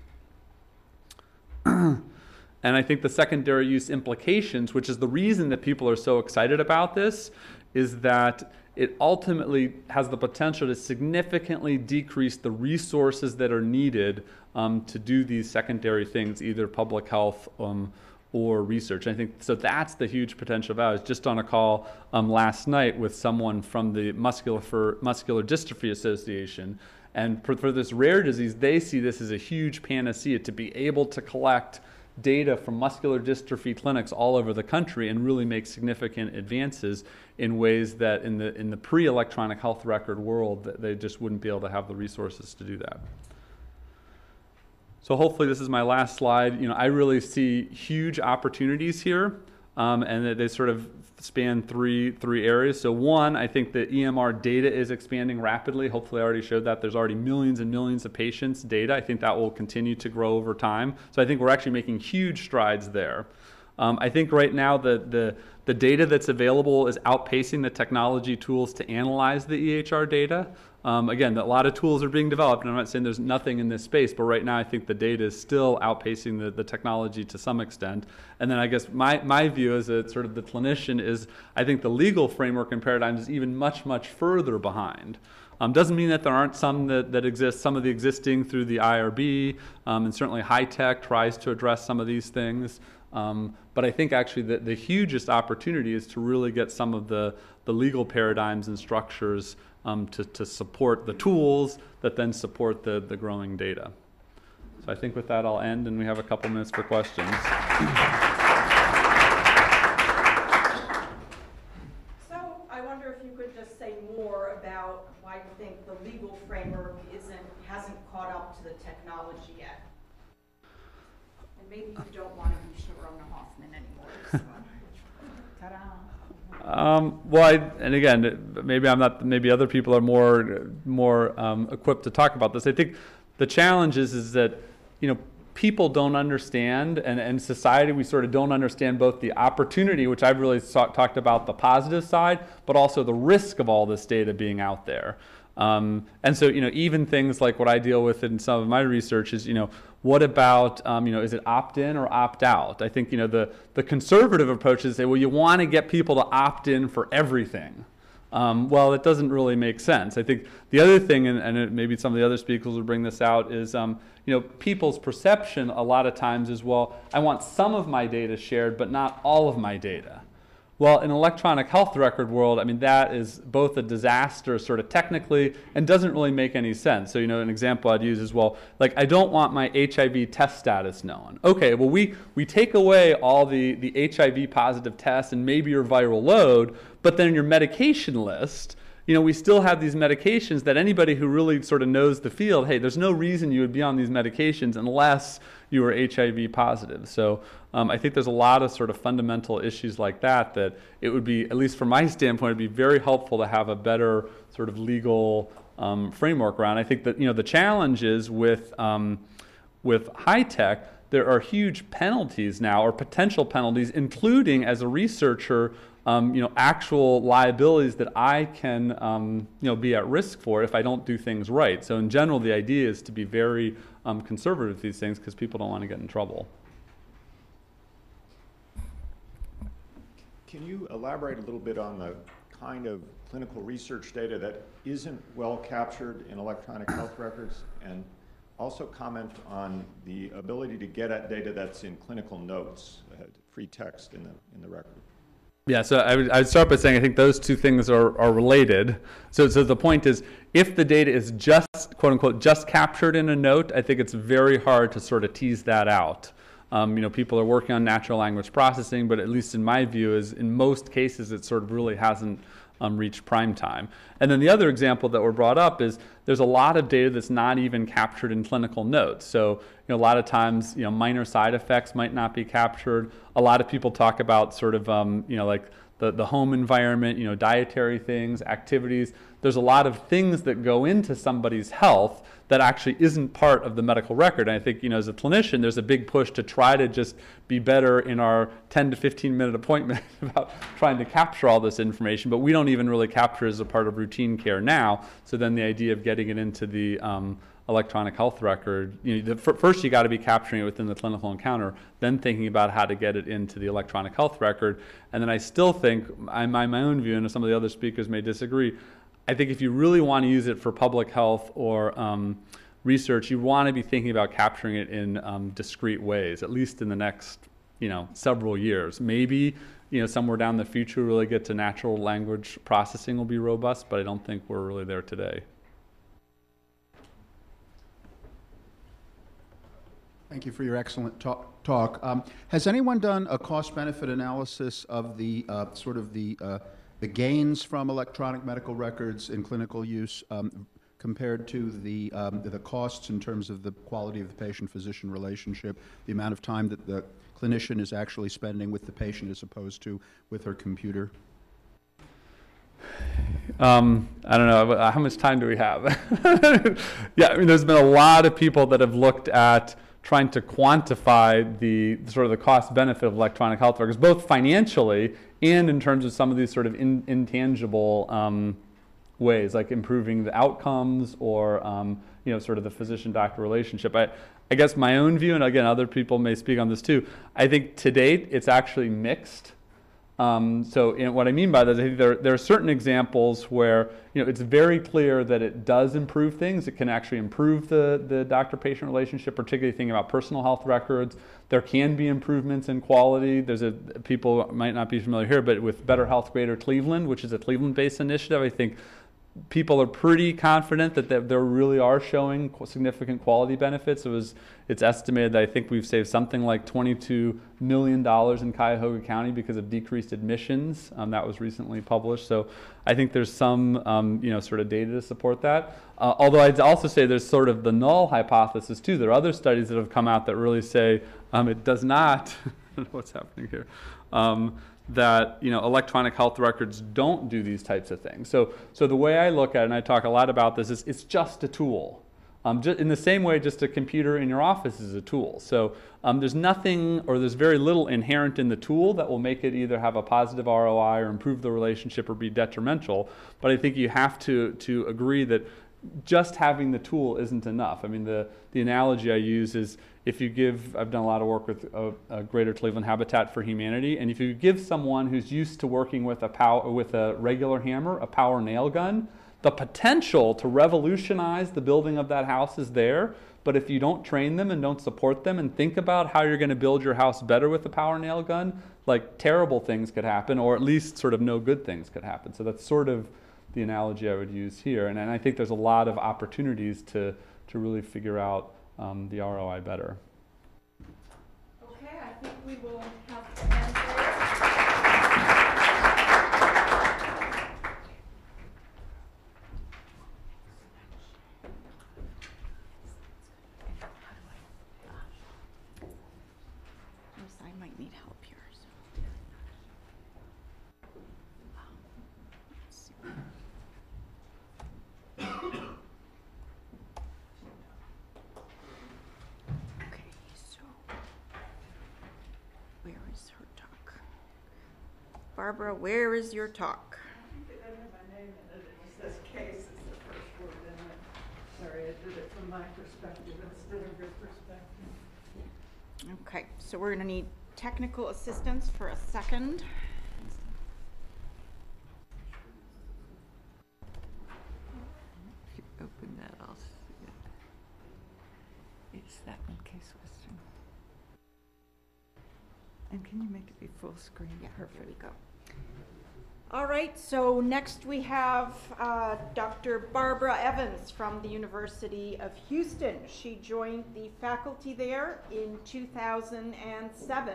D: And I think the secondary use implications, which is the reason that people are so excited about this, is that it ultimately has the potential to significantly decrease the resources that are needed to do these secondary things, either public health or research. I think so. That's the huge potential value. I was just on a call last night with someone from the Muscular Dystrophy Association, and for this rare disease, they see this as a huge panacea to be able to collect data from muscular dystrophy clinics all over the country and really make significant advances in ways that in the pre-electronic health record world that they just wouldn't be able to have the resources to do that. So hopefully this is my last slide. I really see huge opportunities here, and they sort of span three areas. So one, I think the EMR data is expanding rapidly. Hopefully I already showed that. There's already millions and millions of patients' data. I think that will continue to grow over time. So I think we're actually making huge strides there. I think right now the data that's available is outpacing the technology tools to analyze the EHR data. Again, a lot of tools are being developed, and I'm not saying there's nothing in this space, but right now I think the data is still outpacing the technology to some extent. And then I guess my view as a sort of the clinician is I think the legal framework and paradigm is even much, much further behind. Doesn't mean that there aren't some that exist, some of the existing through the IRB, and certainly high tech tries to address some of these things. But I think actually the hugest opportunity is to really get some of the legal paradigms and structures to support the tools that then support the growing data. So I think with that I'll end, and we have a couple minutes for questions.
B: So I wonder if you could just say more about why you think the legal framework hasn't caught up to the technology yet. And maybe you don't want to be Sharona Hoffman anymore. So. Ta-da.
D: Well, and again, maybe I'm not. Maybe other people are more equipped to talk about this. I think the challenge is that people don't understand, and society we sort of don't understand both the opportunity, which I've really talked about the positive side, but also the risk of all this data being out there. And so even things like what I deal with in some of my research is what about is it opt-in or opt-out? I think the conservative approach is to say, well, you want to get people to opt in for everything. Well, it doesn't really make sense. I think the other thing, and maybe some of the other speakers will bring this out, is people's perception a lot of times is, well, I want some of my data shared, but not all of my data. Well, in electronic health record world, I mean, that is both a disaster sort of technically and doesn't really make any sense. So, an example I'd use is, well, like I don't want my HIV test status known. Okay, well, we take away all the HIV positive tests and maybe your viral load, but then your medication list, we still have these medications that anybody who really sort of knows the field, hey, there's no reason you would be on these medications unless you were HIV positive. So I think there's a lot of sort of fundamental issues like that it would be, at least from my standpoint, it'd be very helpful to have a better sort of legal framework around. I think that the challenge is with high tech, there are huge penalties now, or potential penalties, including as a researcher, actual liabilities that I can, be at risk for if I don't do things right. So in general, the idea is to be very conservative with these things because people don't want to get in trouble.
E: Can you elaborate a little bit on the kind of clinical research data that isn't well captured in electronic health records, and also comment on the ability to get at data that's in clinical notes, free text in the record?
D: Yeah, so I would start by saying I think those two things are related. So the point is, if the data is just, quote unquote, just captured in a note, I think it's very hard to sort of tease that out. People are working on natural language processing, but at least in my view, is in most cases it sort of really hasn't reached prime time. And then the other example that were brought up is there's a lot of data that's not even captured in clinical notes. So a lot of times minor side effects might not be captured. A lot of people talk about sort of like the home environment, dietary things, activities. There's a lot of things that go into somebody's health that actually isn't part of the medical record. And I think, as a clinician, there's a big push to try to just be better in our 10 to 15 minute appointment about trying to capture all this information, but we don't even really capture it as a part of routine care now. So then the idea of getting it into the electronic health record, first you got to be capturing it within the clinical encounter, then thinking about how to get it into the electronic health record. And then I still think, my own view, and some of the other speakers may disagree, I think if you really want to use it for public health or research, you want to be thinking about capturing it in discrete ways, at least in the next several years. Maybe somewhere down the future we'll really get to natural language processing will be robust, but I don't think we're really there today.
A: Thank you for your excellent talk. Has anyone done a cost-benefit analysis of the the gains from electronic medical records in clinical use compared to the costs in terms of the quality of the patient-physician relationship, the amount of time that the clinician is actually spending with the patient as opposed to with her computer?
D: I don't know, how much time do we have? Yeah, I mean, there's been a lot of people that have looked at trying to quantify the sort of the cost benefit of electronic health records, both financially and in terms of some of these sort of intangible ways, like improving the outcomes or you know, sort of the physician-doctor relationship. I guess my own view, and again, other people may speak on this too, I think to date it's actually mixed. So what I mean by that is I think there are certain examples where, you know, it's very clear that it does improve things. It can actually improve the doctor-patient relationship, particularly thinking about personal health records. There can be improvements in quality. People might not be familiar here, but with Better Health Greater Cleveland, which is a Cleveland-based initiative, I think people are pretty confident that there really are showing significant quality benefits. It's estimated that I think we've saved something like $22 million in Cuyahoga County because of decreased admissions. That was recently published. So I think there's some you know, sort of data to support that. Although I'd also say there's sort of the null hypothesis too. There are other studies that have come out that really say it does not, I don't know what's happening here, that, you know, electronic health records don't do these types of things. So the way I look at it, and I talk a lot about this, is it's just a tool. Just in the same way, just a computer in your office is a tool. So there's nothing, or there's very little inherent in the tool that will make it either have a positive ROI or improve the relationship or be detrimental. But I think you have to agree that just having the tool isn't enough. I mean, the analogy I use is, if you give, I've done a lot of work with Greater Cleveland Habitat for Humanity, and if you give someone who's used to working with a regular hammer, a power nail gun, the potential to revolutionize the building of that house is there. But if you don't train them and don't support them and think about how you're going to build your house better with a power nail gun, like terrible things could happen, or at least sort of no good things could happen. So that's sort of the analogy I would use here. And I think there's a lot of opportunities to really figure out the ROI better.
B: Okay, I think we will have to end there. I might need help here. Where is her talk? Barbara, where is your talk?
F: I think it doesn't have my name in it. It just says case is the first word in it. Sorry, I did it from my perspective instead of your perspective.
B: Okay, so we're going to need technical assistance for a second.
F: If you open that, I'll see it. It's that one, Case Western. And can you make it be full screen?
B: Yeah,
F: Perfect.
B: here we go. All right, so next we have Dr. Barbara Evans from the University of Houston. She joined the faculty there in 2007,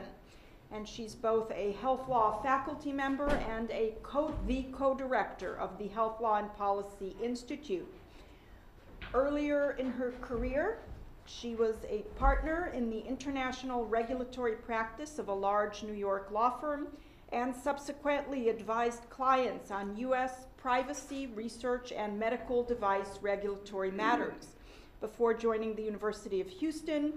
B: and she's both a health law faculty member and the co-director of the Health Law and Policy Institute. Earlier in her career, she was a partner in the international regulatory practice of a large New York law firm, and subsequently advised clients on U.S. privacy, research, and medical device regulatory matters. Before joining the University of Houston,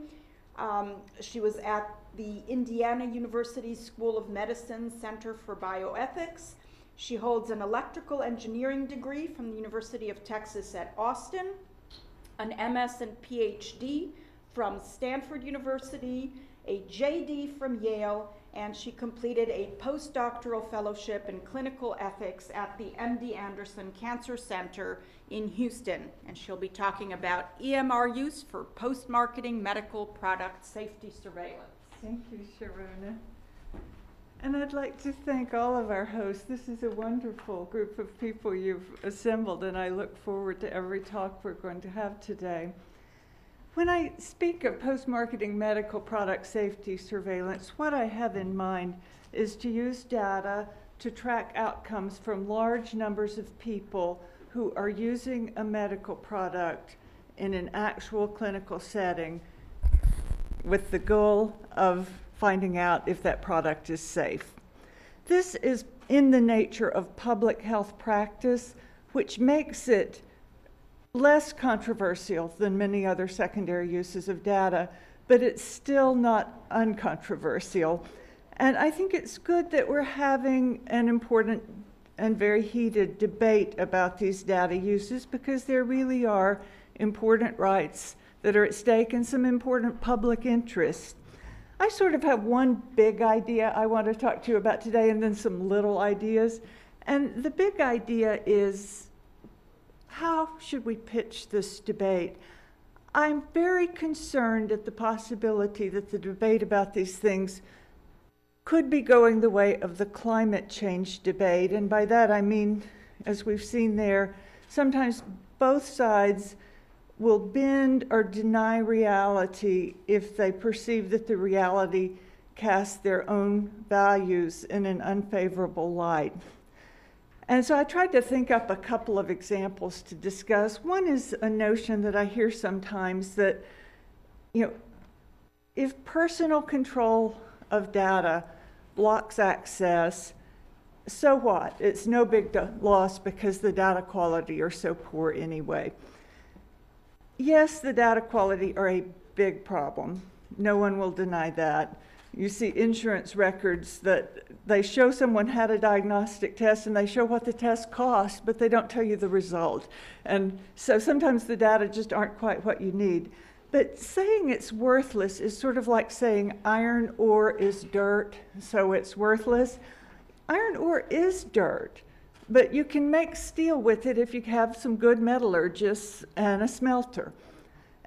B: she was at the Indiana University School of Medicine Center for Bioethics. She holds an electrical engineering degree from the University of Texas at Austin, an MS and PhD from Stanford University, a JD from Yale, and she completed a postdoctoral fellowship in clinical ethics at the MD Anderson Cancer Center in Houston. And she'll be talking about EMR use for post-marketing medical product safety surveillance.
F: Thank you, Sharona. And I'd like to thank all of our hosts. This is a wonderful group of people you've assembled, and I look forward to every talk we're going to have today. When I speak of post-marketing medical product safety surveillance, what I have in mind is to use data to track outcomes from large numbers of people who are using a medical product in an actual clinical setting with the goal of finding out if that product is safe. This is in the nature of public health practice, which makes it less controversial than many other secondary uses of data, but it's still not uncontroversial. And I think it's good that we're having an important and very heated debate about these data uses, because there really are important rights that are at stake and some important public interest. I sort of have one big idea I want to talk to you about today, and then some little ideas. And the big idea is, how should we pitch this debate? I'm very concerned at the possibility that the debate about these things could be going the way of the climate change debate. And by that I mean, as we've seen there, sometimes both sides will bend or deny reality if they perceive that the reality casts their own values in an unfavorable light. And so I tried to think up a couple of examples to discuss. One is a notion that I hear sometimes that, if personal control of data blocks access, so what? It's no big loss because the data quality are so poor anyway. Yes, the data quality are a big problem. No one will deny that. You see insurance records that they show someone had a diagnostic test and they show what the test cost, but they don't tell you the result. And so sometimes the data just aren't quite what you need. But saying it's worthless is sort of like saying iron ore is dirt, so it's worthless. Iron ore is dirt, but you can make steel with it if you have some good metallurgists and a smelter.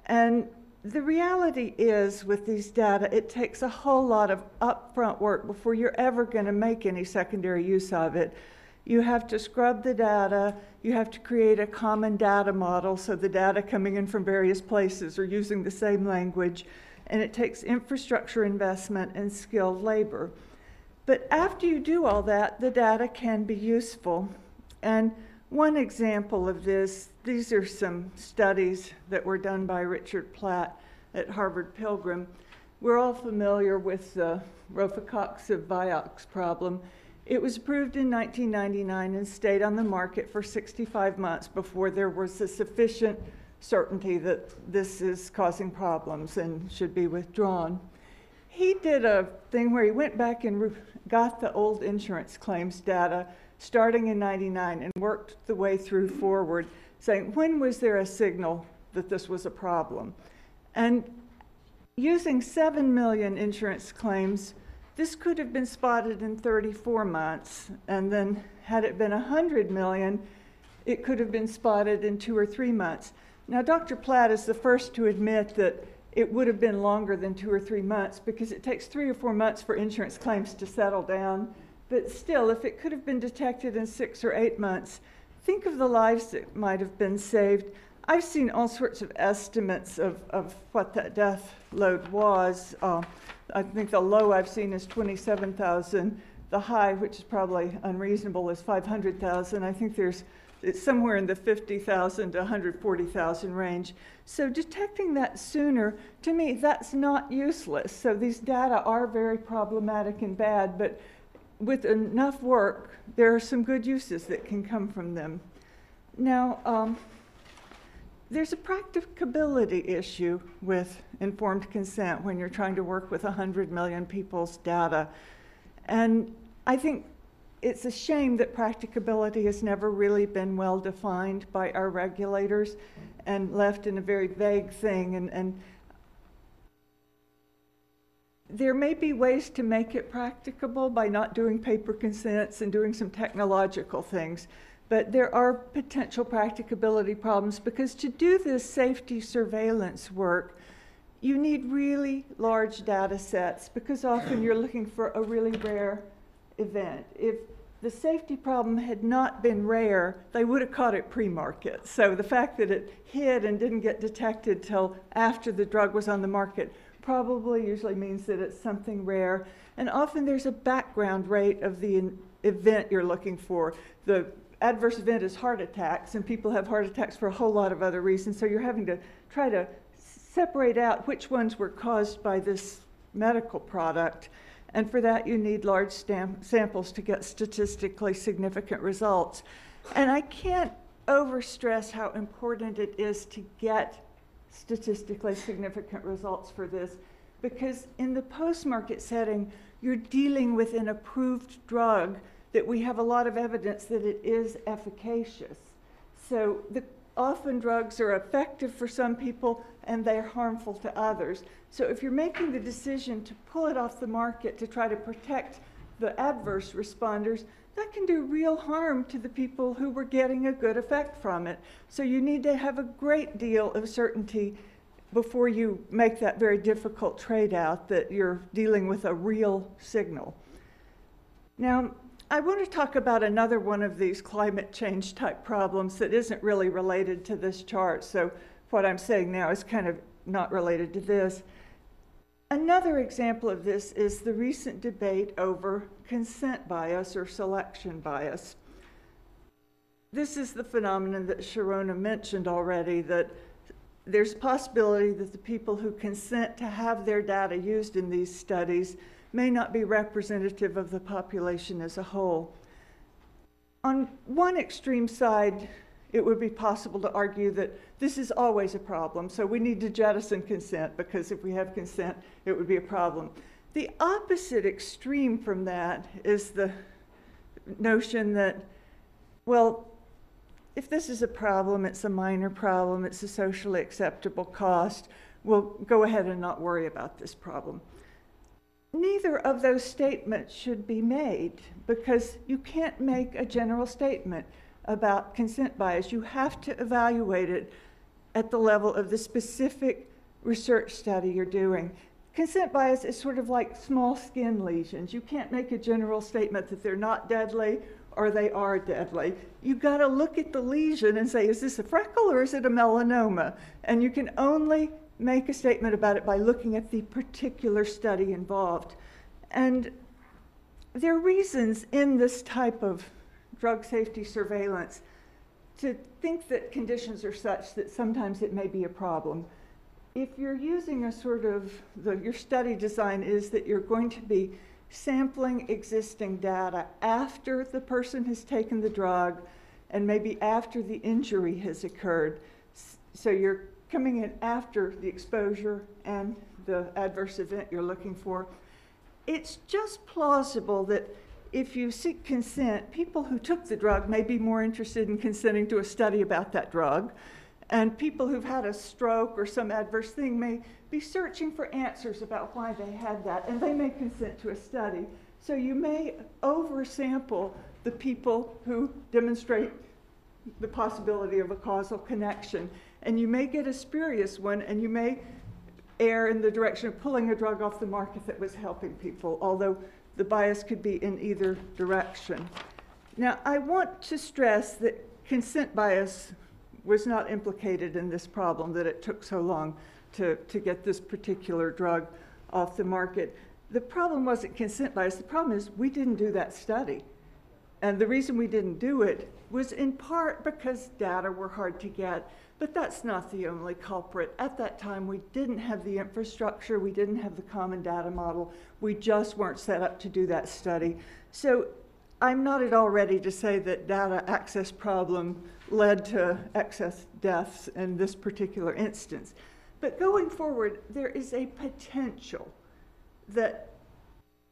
F: And the reality is, with these data, it takes a whole lot of upfront work before you're ever going to make any secondary use of it. You have to scrub the data, you have to create a common data model so the data coming in from various places are using the same language, and it takes infrastructure investment and skilled labor. But after you do all that, the data can be useful. And one example of this, these are some studies that were done by Richard Platt at Harvard Pilgrim. We're all familiar with the rofecoxib Vioxx problem. It was approved in 1999 and stayed on the market for 65 months before there was a sufficient certainty that this is causing problems and should be withdrawn. He did a thing where he went back and got the old insurance claims data starting in 99 and worked the way through forward, saying, when was there a signal that this was a problem? And using 7 million insurance claims, this could have been spotted in 34 months. And then had it been 100 million, it could have been spotted in 2 or 3 months. Now, Dr. Platt is the first to admit that it would have been longer than 2 or 3 months because it takes 3 or 4 months for insurance claims to settle down. But still, if it could have been detected in 6 or 8 months, think of the lives that might have been saved. I've seen all sorts of estimates of what that death load was. I think the low I've seen is 27,000. The high, which is probably unreasonable, is 500,000. I think it's somewhere in the 50,000 to 140,000 range. So detecting that sooner, to me, that's not useless. So these data are very problematic and bad, but with enough work, there are some good uses that can come from them. Now, there's a practicability issue with informed consent when you're trying to work with 100 million people's data. And I think it's a shame that practicability has never really been well defined by our regulators and left in a very vague thing. And there may be ways to make it practicable by not doing paper consents and doing some technological things. But there are potential practicability problems because to do this safety surveillance work, you need really large data sets because often you're looking for a really rare event. If the safety problem had not been rare, they would have caught it pre-market. So the fact that it hid and didn't get detected till after the drug was on the market probably usually means that it's something rare. And often there's a background rate of the event you're looking for. The adverse event is heart attacks, and people have heart attacks for a whole lot of other reasons. So you're having to try to separate out which ones were caused by this medical product. And for that, you need large samples to get statistically significant results. And I can't overstress how important it is to get statistically significant results for this, because in the post-market setting, you're dealing with an approved drug that we have a lot of evidence that it is efficacious. So often drugs are effective for some people and they're harmful to others. So if you're making the decision to pull it off the market to try to protect the adverse responders, that can do real harm to the people who were getting a good effect from it. So you need to have a great deal of certainty before you make that very difficult trade-out that you're dealing with a real signal. Now, I want to talk about another one of these climate change type problems that isn't really related to this chart. So what I'm saying now is kind of not related to this. Another example of this is the recent debate over consent bias or selection bias. This is the phenomenon that Sharona mentioned already, that there's a possibility that the people who consent to have their data used in these studies may not be representative of the population as a whole. On one extreme side, it would be possible to argue that this is always a problem, so we need to jettison consent, because if we have consent, it would be a problem. The opposite extreme from that is the notion that, well, if this is a problem, it's a minor problem, it's a socially acceptable cost, we'll go ahead and not worry about this problem. Neither of those statements should be made, because you can't make a general statement about consent bias. You have to evaluate it at the level of the specific research study you're doing. Consent bias is sort of like small skin lesions. You can't make a general statement that they're not deadly or they are deadly. You got to look at the lesion and say, is this a freckle or is it a melanoma? And you can only make a statement about it by looking at the particular study involved. And there are reasons in this type of drug safety surveillance to think that conditions are such that sometimes it may be a problem. If you're using a sort of, your study design is that you're going to be sampling existing data after the person has taken the drug and maybe after the injury has occurred. So you're coming in after the exposure and the adverse event you're looking for. It's just plausible that if you seek consent, people who took the drug may be more interested in consenting to a study about that drug, and people who've had a stroke or some adverse thing may be searching for answers about why they had that, and they may consent to a study. So you may oversample the people who demonstrate the possibility of a causal connection, and you may get a spurious one, and you may err in the direction of pulling a drug off the market that was helping people, although the bias could be in either direction. Now, I want to stress that consent bias was not implicated in this problem, that it took so long to get this particular drug off the market. The problem wasn't consent bias. The problem is we didn't do that study. And the reason we didn't do it was in part because data were hard to get, but that's not the only culprit. At that time, we didn't have the infrastructure, we didn't have the common data model, we just weren't set up to do that study. So I'm not at all ready to say that data access problem led to excess deaths in this particular instance. But going forward, there is a potential that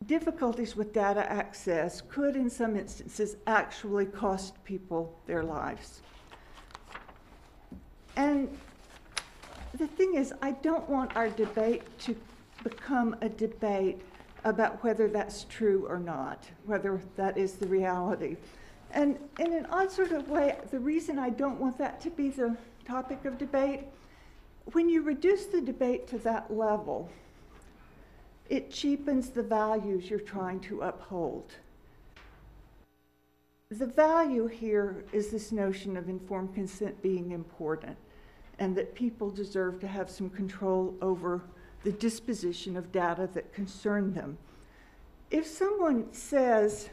F: difficulties with data access could, in some instances, actually cost people their lives. And the thing is, I don't want our debate to become a debate about whether that's true or not, whether that is the reality. And in an odd sort of way, the reason I don't want that to be the topic of debate, when you reduce the debate to that level, it cheapens the values you're trying to uphold. The value here is this notion of informed consent being important, and that people deserve to have some control over the disposition of data that concern them. If someone says,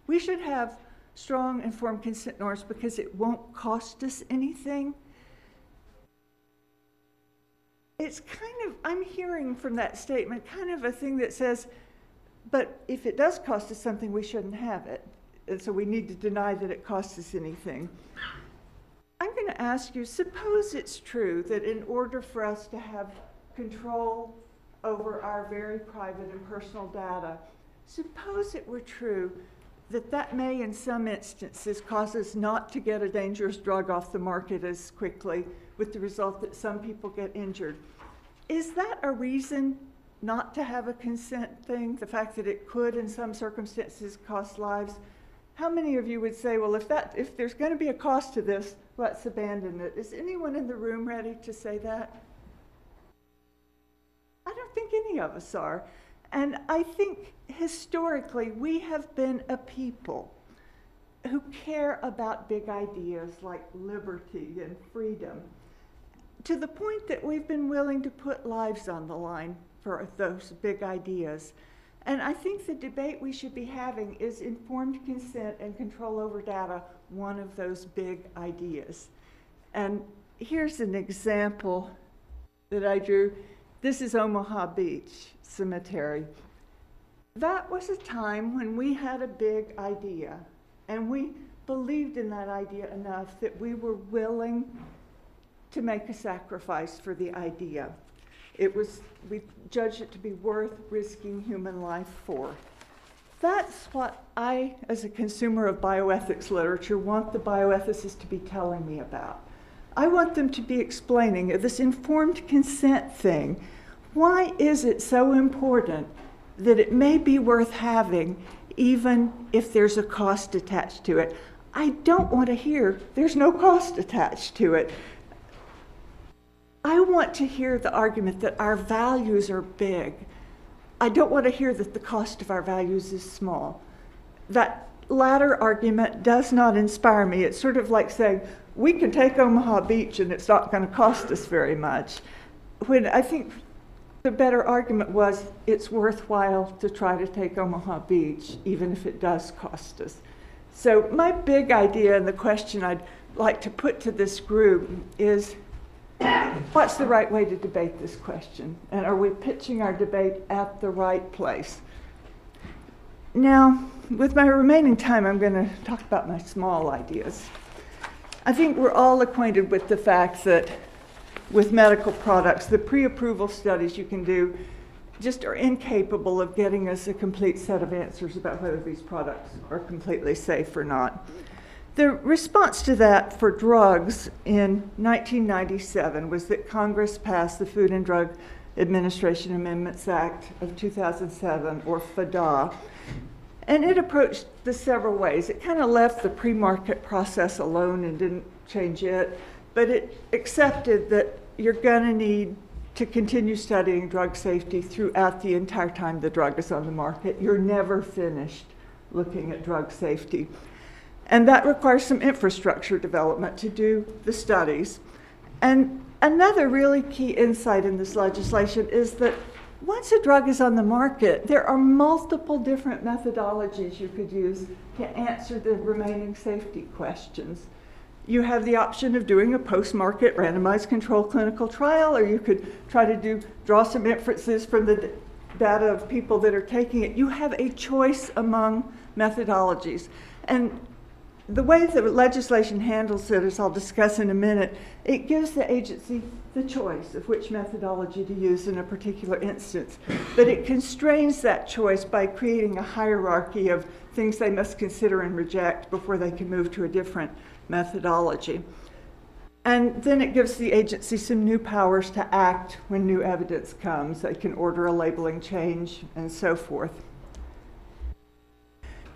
F: we should have strong informed consent norms because it won't cost us anything, it's kind of, I'm hearing from that statement kind of a thing that says, but if it does cost us something, we shouldn't have it. And so we need to deny that it costs us anything. I'm going to ask you, suppose it's true that in order for us to have control over our very private and personal data, suppose it were true that that may in some instances cause us not to get a dangerous drug off the market as quickly, with the result that some people get injured. Is that a reason not to have a consent thing, the fact that it could in some circumstances cost lives? How many of you would say, well, if there's going to be a cost to this, let's abandon it? Is anyone in the room ready to say that? I don't think any of us are. And I think historically we have been a people who care about big ideas like liberty and freedom, to the point that we've been willing to put lives on the line for those big ideas. And I think the debate we should be having is informed consent and control over data, one of those big ideas. And here's an example that I drew. This is Omaha Beach Cemetery. That was a time when we had a big idea, and we believed in that idea enough that we were willing to make a sacrifice for the idea. We judged it to be worth risking human life for. That's what I, as a consumer of bioethics literature, want the bioethicists to be telling me about. I want them to be explaining this informed consent thing. Why is it so important that it may be worth having even if there's a cost attached to it? I don't want to hear there's no cost attached to it. I want to hear the argument that our values are big. I don't want to hear that the cost of our values is small. That latter argument does not inspire me. It's sort of like saying, we can take Omaha Beach and it's not going to cost us very much. When I think the better argument was, it's worthwhile to try to take Omaha Beach, even if it does cost us. So my big idea and the question I'd like to put to this group is, what's the right way to debate this question? And are we pitching our debate at the right place? Now, with my remaining time, I'm going to talk about my small ideas. I think we're all acquainted with the fact that with medical products, the pre-approval studies you can do just are incapable of getting us a complete set of answers about whether these products are completely safe or not. The response to that for drugs in 1997 was that Congress passed the Food and Drug Administration Amendments Act of 2007, or FDAA, and it approached this several ways. It kind of left the pre-market process alone and didn't change it, but it accepted that you're going to need to continue studying drug safety throughout the entire time the drug is on the market. You're never finished looking at drug safety. And that requires some infrastructure development to do the studies. And another really key insight in this legislation is that once a drug is on the market, there are multiple different methodologies you could use to answer the remaining safety questions. You have the option of doing a post-market randomized control clinical trial, or you could try to draw some inferences from the data of people that are taking it. You have a choice among methodologies. And the way the legislation handles it, as I'll discuss in a minute, it gives the agency the choice of which methodology to use in a particular instance. But it constrains that choice by creating a hierarchy of things they must consider and reject before they can move to a different methodology. And then it gives the agency some new powers to act when new evidence comes. They can order a labeling change and so forth.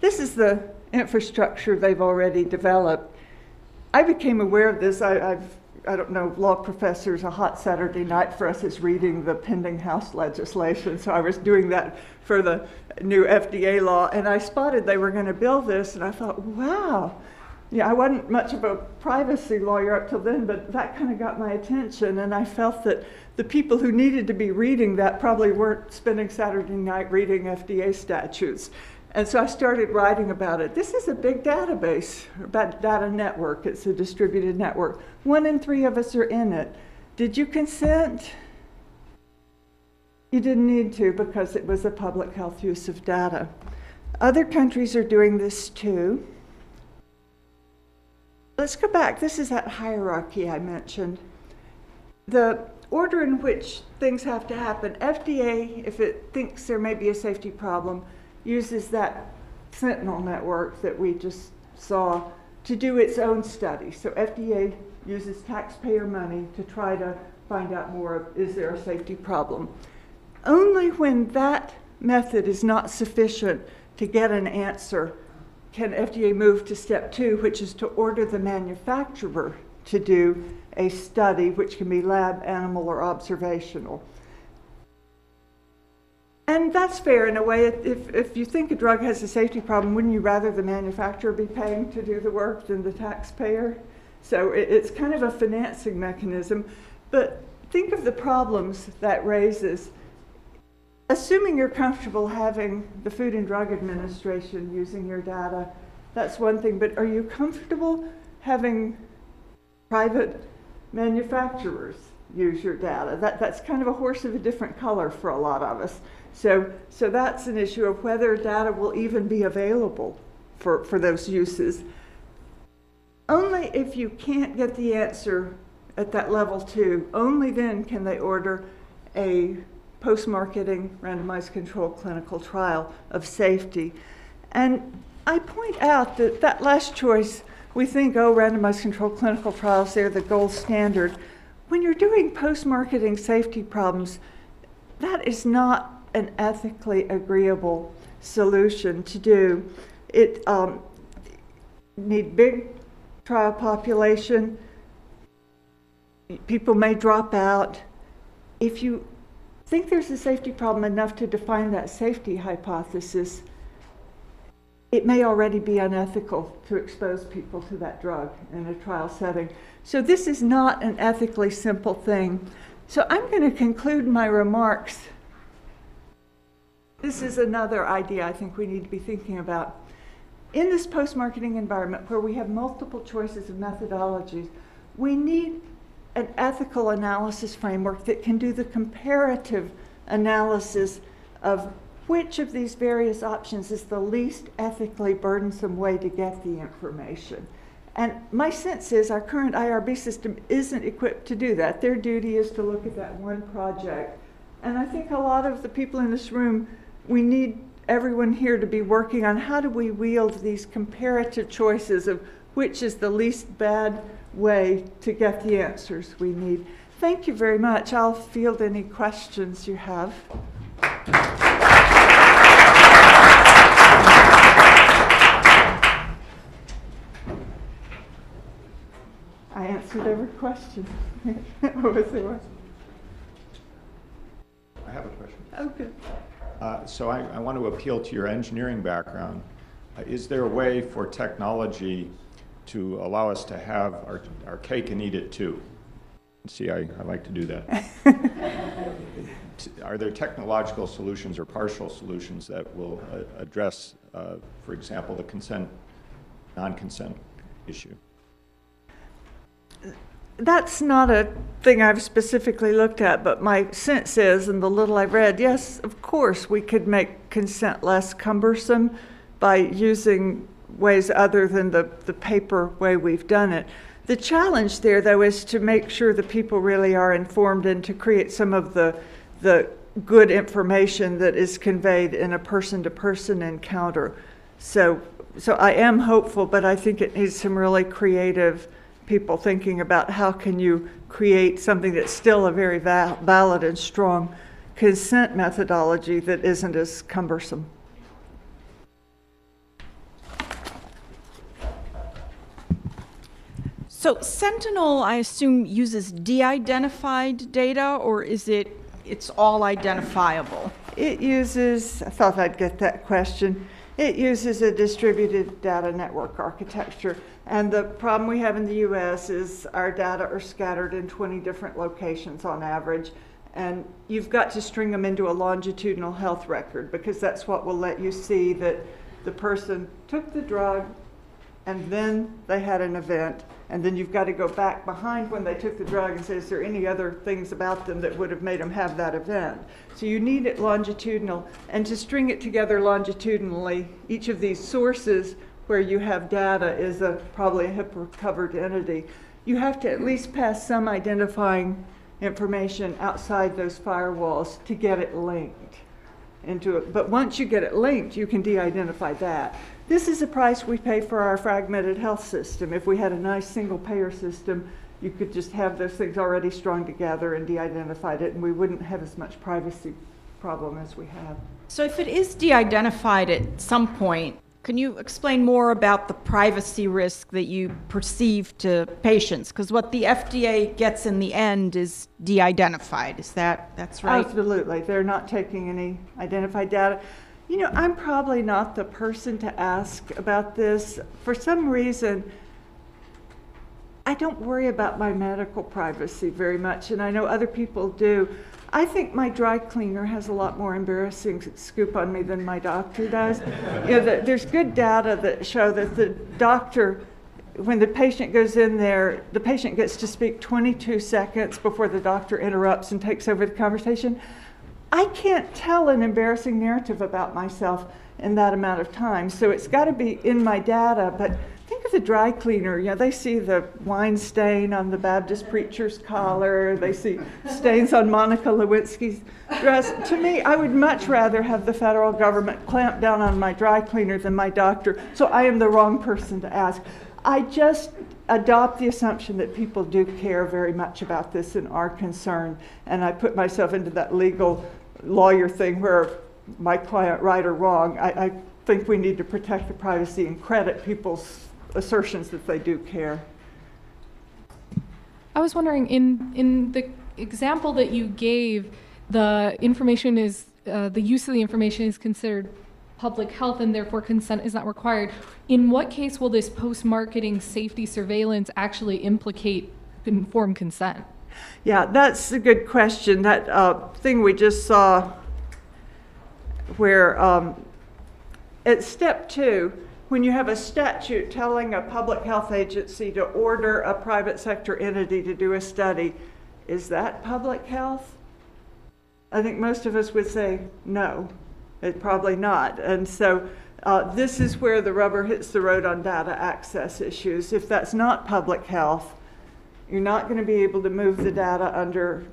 F: This is the infrastructure they've already developed. I became aware of this. I don't know, law professors, a hot Saturday night for us is reading the pending House legislation. So I was doing that for the new FDA law, and I spotted they were going to build this, and I thought, wow. Yeah, I wasn't much of a privacy lawyer up till then, but that kind of got my attention, and I felt that the people who needed to be reading that probably weren't spending Saturday night reading FDA statutes. And so I started writing about it. This is a big database, data network. It's a distributed network. 1 in 3 of us are in it. Did you consent? You didn't need to because it was a public health use of data. Other countries are doing this too. let's go back. This is that hierarchy I mentioned. The order in which things have to happen. FDA, if it thinks there may be a safety problem, uses that Sentinel network that we just saw to do its own study. So FDA uses taxpayer money to try to find out more of, is there a safety problem? Only when that method is not sufficient to get an answer can FDA move to step 2, which is to order the manufacturer to do a study, which can be lab, animal, or observational. And that's fair in a way. If you think a drug has a safety problem, wouldn't you rather the manufacturer be paying to do the work than the taxpayer? So it's kind of a financing mechanism. But think of the problems that raises. Assuming you're comfortable having the Food and Drug Administration using your data, that's one thing. But are you comfortable having private manufacturers use your data? That's kind of a horse of a different color for a lot of us. So that's an issue of whether data will even be available for those uses. Only if you can't get the answer at that level 2, only then can they order a post-marketing randomized controlled clinical trial of safety. And I point out that that last choice, we think, oh, randomized controlled clinical trials, they're the gold standard. When you're doing post-marketing safety problems, that is not an ethically agreeable solution to do. It need big trial population. People may drop out. If you think there's a safety problem enough to define that safety hypothesis, it may already be unethical to expose people to that drug in a trial setting. So this is not an ethically simple thing. So I'm going to conclude my remarks. This is another idea I think we need to be thinking about. In this post-marketing environment where we have multiple choices of methodologies, we need an ethical analysis framework that can do the comparative analysis of which of these various options is the least ethically burdensome way to get the information. And my sense is our current IRB system isn't equipped to do that. Their duty is to look at that one project. And I think a lot of the people in this room, we need everyone here to be working on how do we wield these comparative choices of which is the least bad way to get the answers we need. Thank you very much. I'll field any questions you have. I answered every question. What was the one?
E: I have a question.
F: Oh, good.
E: So I want to appeal to your engineering background. Is there a way for technology to allow us to have our cake and eat it too? See, I like to do that. Are there technological solutions or partial solutions that will address, for example, the consent, non-consent issue?
F: That's not a thing I've specifically looked at, but my sense is, and the little I've read, yes, of course, we could make consent less cumbersome by using ways other than the paper way we've done it. The challenge there, though, is to make sure that people really are informed and to create some of the good information that is conveyed in a person-to-person encounter. So I am hopeful, but I think it needs some really creative people thinking about how can you create something that's still a very valid and strong consent methodology that isn't as cumbersome.
B: So Sentinel, I assume, uses de-identified data, or is it's all identifiable?
F: It uses, I thought I'd get that question. It uses a distributed data network architecture. And the problem we have in the US is our data are scattered in 20 different locations on average. And you've got to string them into a longitudinal health record because that's what will let you see that the person took the drug and then they had an event. And then you've got to go back behind when they took the drug and say, is there any other things about them that would have made them have that event? So you need it longitudinal. And to string it together longitudinally, each of these sources where you have data is probably a HIPAA-covered entity. You have to at least pass some identifying information outside those firewalls to get it linked into it. But once you get it linked, you can de-identify that. This is the price we pay for our fragmented health system. If we had a nice single payer system, you could just have those things already strung together and de-identified it, and we wouldn't have as much privacy problem as we have.
B: So if it is de-identified at some point, can you explain more about the privacy risk that you perceive to patients? Because what the FDA gets in the end is de-identified. That's right?
F: Absolutely. They're not taking any identified data. You know, I'm probably not the person to ask about this. For some reason, I don't worry about my medical privacy very much, and I know other people do. I think my dry cleaner has a lot more embarrassing scoop on me than my doctor does. You know, there's good data that show that the doctor, when the patient goes in there, the patient gets to speak 22 seconds before the doctor interrupts and takes over the conversation. I can't tell an embarrassing narrative about myself in that amount of time, so it's got to be in my data. But think of the dry cleaner. You know, they see the wine stain on the Baptist preacher's collar. They see stains on Monica Lewinsky's dress. To me, I would much rather have the federal government clamp down on my dry cleaner than my doctor, so I am the wrong person to ask. I just adopt the assumption that people do care very much about this and are concerned, and I put myself into that legal lawyer thing where my client, right or wrong, I think we need to protect the privacy and credit people's assertions that they do care.
G: I was wondering, in the example that you gave, the information is, the use of the information is considered public health and therefore consent is not required. In what case will this post-marketing safety surveillance actually implicate informed consent?
F: Yeah, that's a good question. That thing we just saw where at step 2, when you have a statute telling a public health agency to order a private sector entity to do a study, is that public health? I think most of us would say no, it's probably not. And so this is where the rubber hits the road on data access issues. If that's not public health, you're not going to be able to move the data under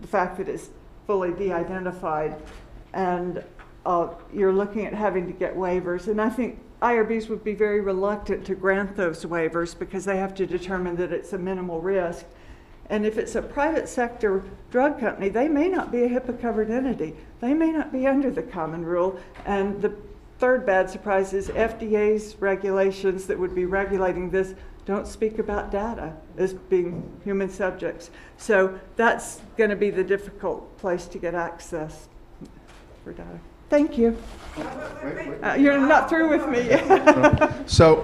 F: the fact that it's fully de-identified, and you're looking at having to get waivers. And I think IRBs would be very reluctant to grant those waivers because they have to determine that it's a minimal risk. And if it's a private sector drug company, they may not be a HIPAA-covered entity. They may not be under the common rule. And the third bad surprise is FDA's regulations that would be regulating this don't speak about data as being human subjects. So that's going to be the difficult place to get access for data. Thank you. You're not through with me yet.
A: So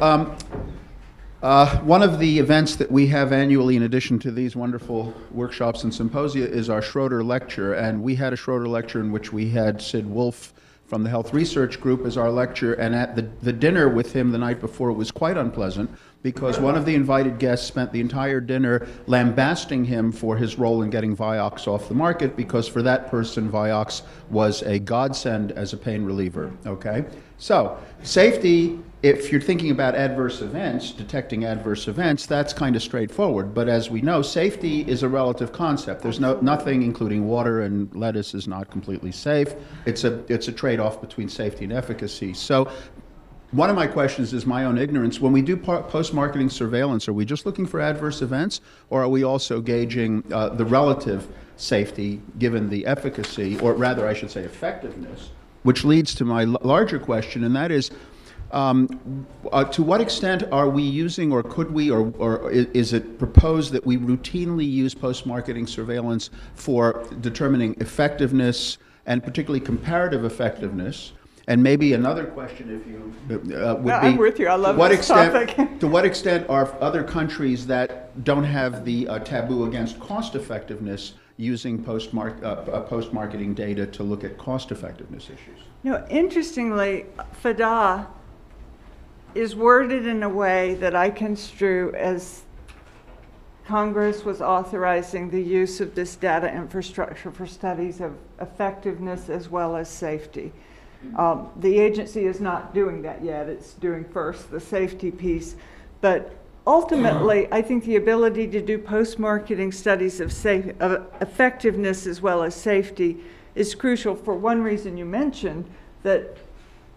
A: one of the events that we have annually, in addition to these wonderful workshops and symposia, is our Schroeder Lecture. And we had a Schroeder Lecture in which we had Sid Wolf from the Health Research Group as our lecturer. And at the dinner with him the night before, it was quite unpleasant because one of the invited guests spent the entire dinner lambasting him for his role in getting Vioxx off the market, because for that person, Vioxx was a godsend as a pain reliever, okay? So, safety, if you're thinking about adverse events, detecting adverse events, that's kind of straightforward. But as we know, safety is a relative concept. There's nothing, including water and lettuce, is not completely safe. It's a trade-off between safety and efficacy. So, one of my questions is my own ignorance. When we do post-marketing surveillance, are we just looking for adverse events, or are we also gauging the relative safety given the efficacy, or rather, I should say, effectiveness? Which leads to my larger question, and that is, to what extent are we using, or could we, or is it proposed that we routinely use post-marketing surveillance for determining effectiveness, and particularly comparative effectiveness? And maybe another question, if you would be,
F: I'm with you. I love this topic.
A: To what extent are other countries that don't have the taboo against cost effectiveness using post-marketing data to look at cost effectiveness issues?
F: You know, interestingly, FDA is worded in a way that I construe as Congress was authorizing the use of this data infrastructure for studies of effectiveness as well as safety. The agency is not doing that yet. It's doing first the safety piece. But ultimately, I think the ability to do post-marketing studies of effectiveness as well as safety is crucial for one reason you mentioned, that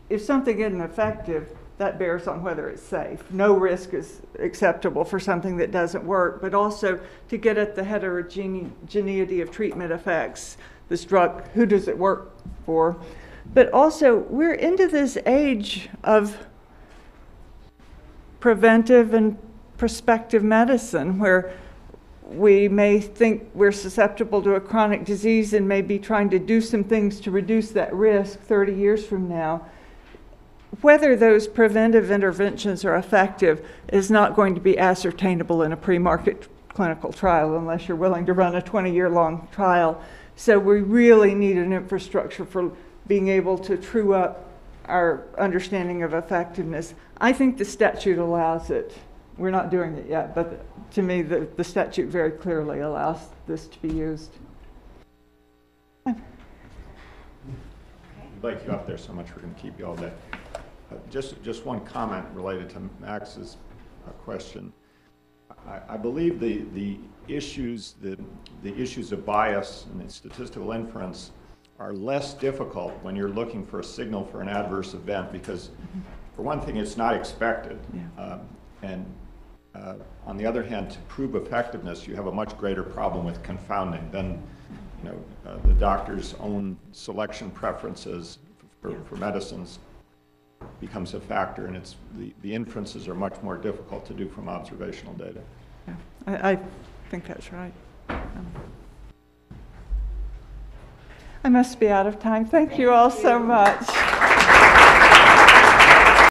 F: if something isn't effective, that bears on whether it's safe. No risk is acceptable for something that doesn't work, but also to get at the heterogeneity of treatment effects. This drug, who does it work for? But also, we're into this age of preventive and prospective medicine where we may think we're susceptible to a chronic disease and may be trying to do some things to reduce that risk 30 years from now. Whether those preventive interventions are effective is not going to be ascertainable in a pre-market clinical trial unless you're willing to run a 20-year-long trial. So we really need an infrastructure for being able to true up our understanding of effectiveness. I think the statute allows it. We're not doing it yet, but to me, the statute very clearly allows this to be used.
E: We'd like you up there so much, we're going to keep you all day. Just one comment related to Max's question. I believe the issues of bias and statistical inference are less difficult when you're looking for a signal for an adverse event, because for one thing, it's not expected. Yeah. On the other hand, to prove effectiveness, you have a much greater problem with confounding. Then, the doctor's own selection preferences for medicines becomes a factor, and it's the inferences are much more difficult to do from observational data.
F: Yeah, I think that's right. I must be out of time. Thank you all so much.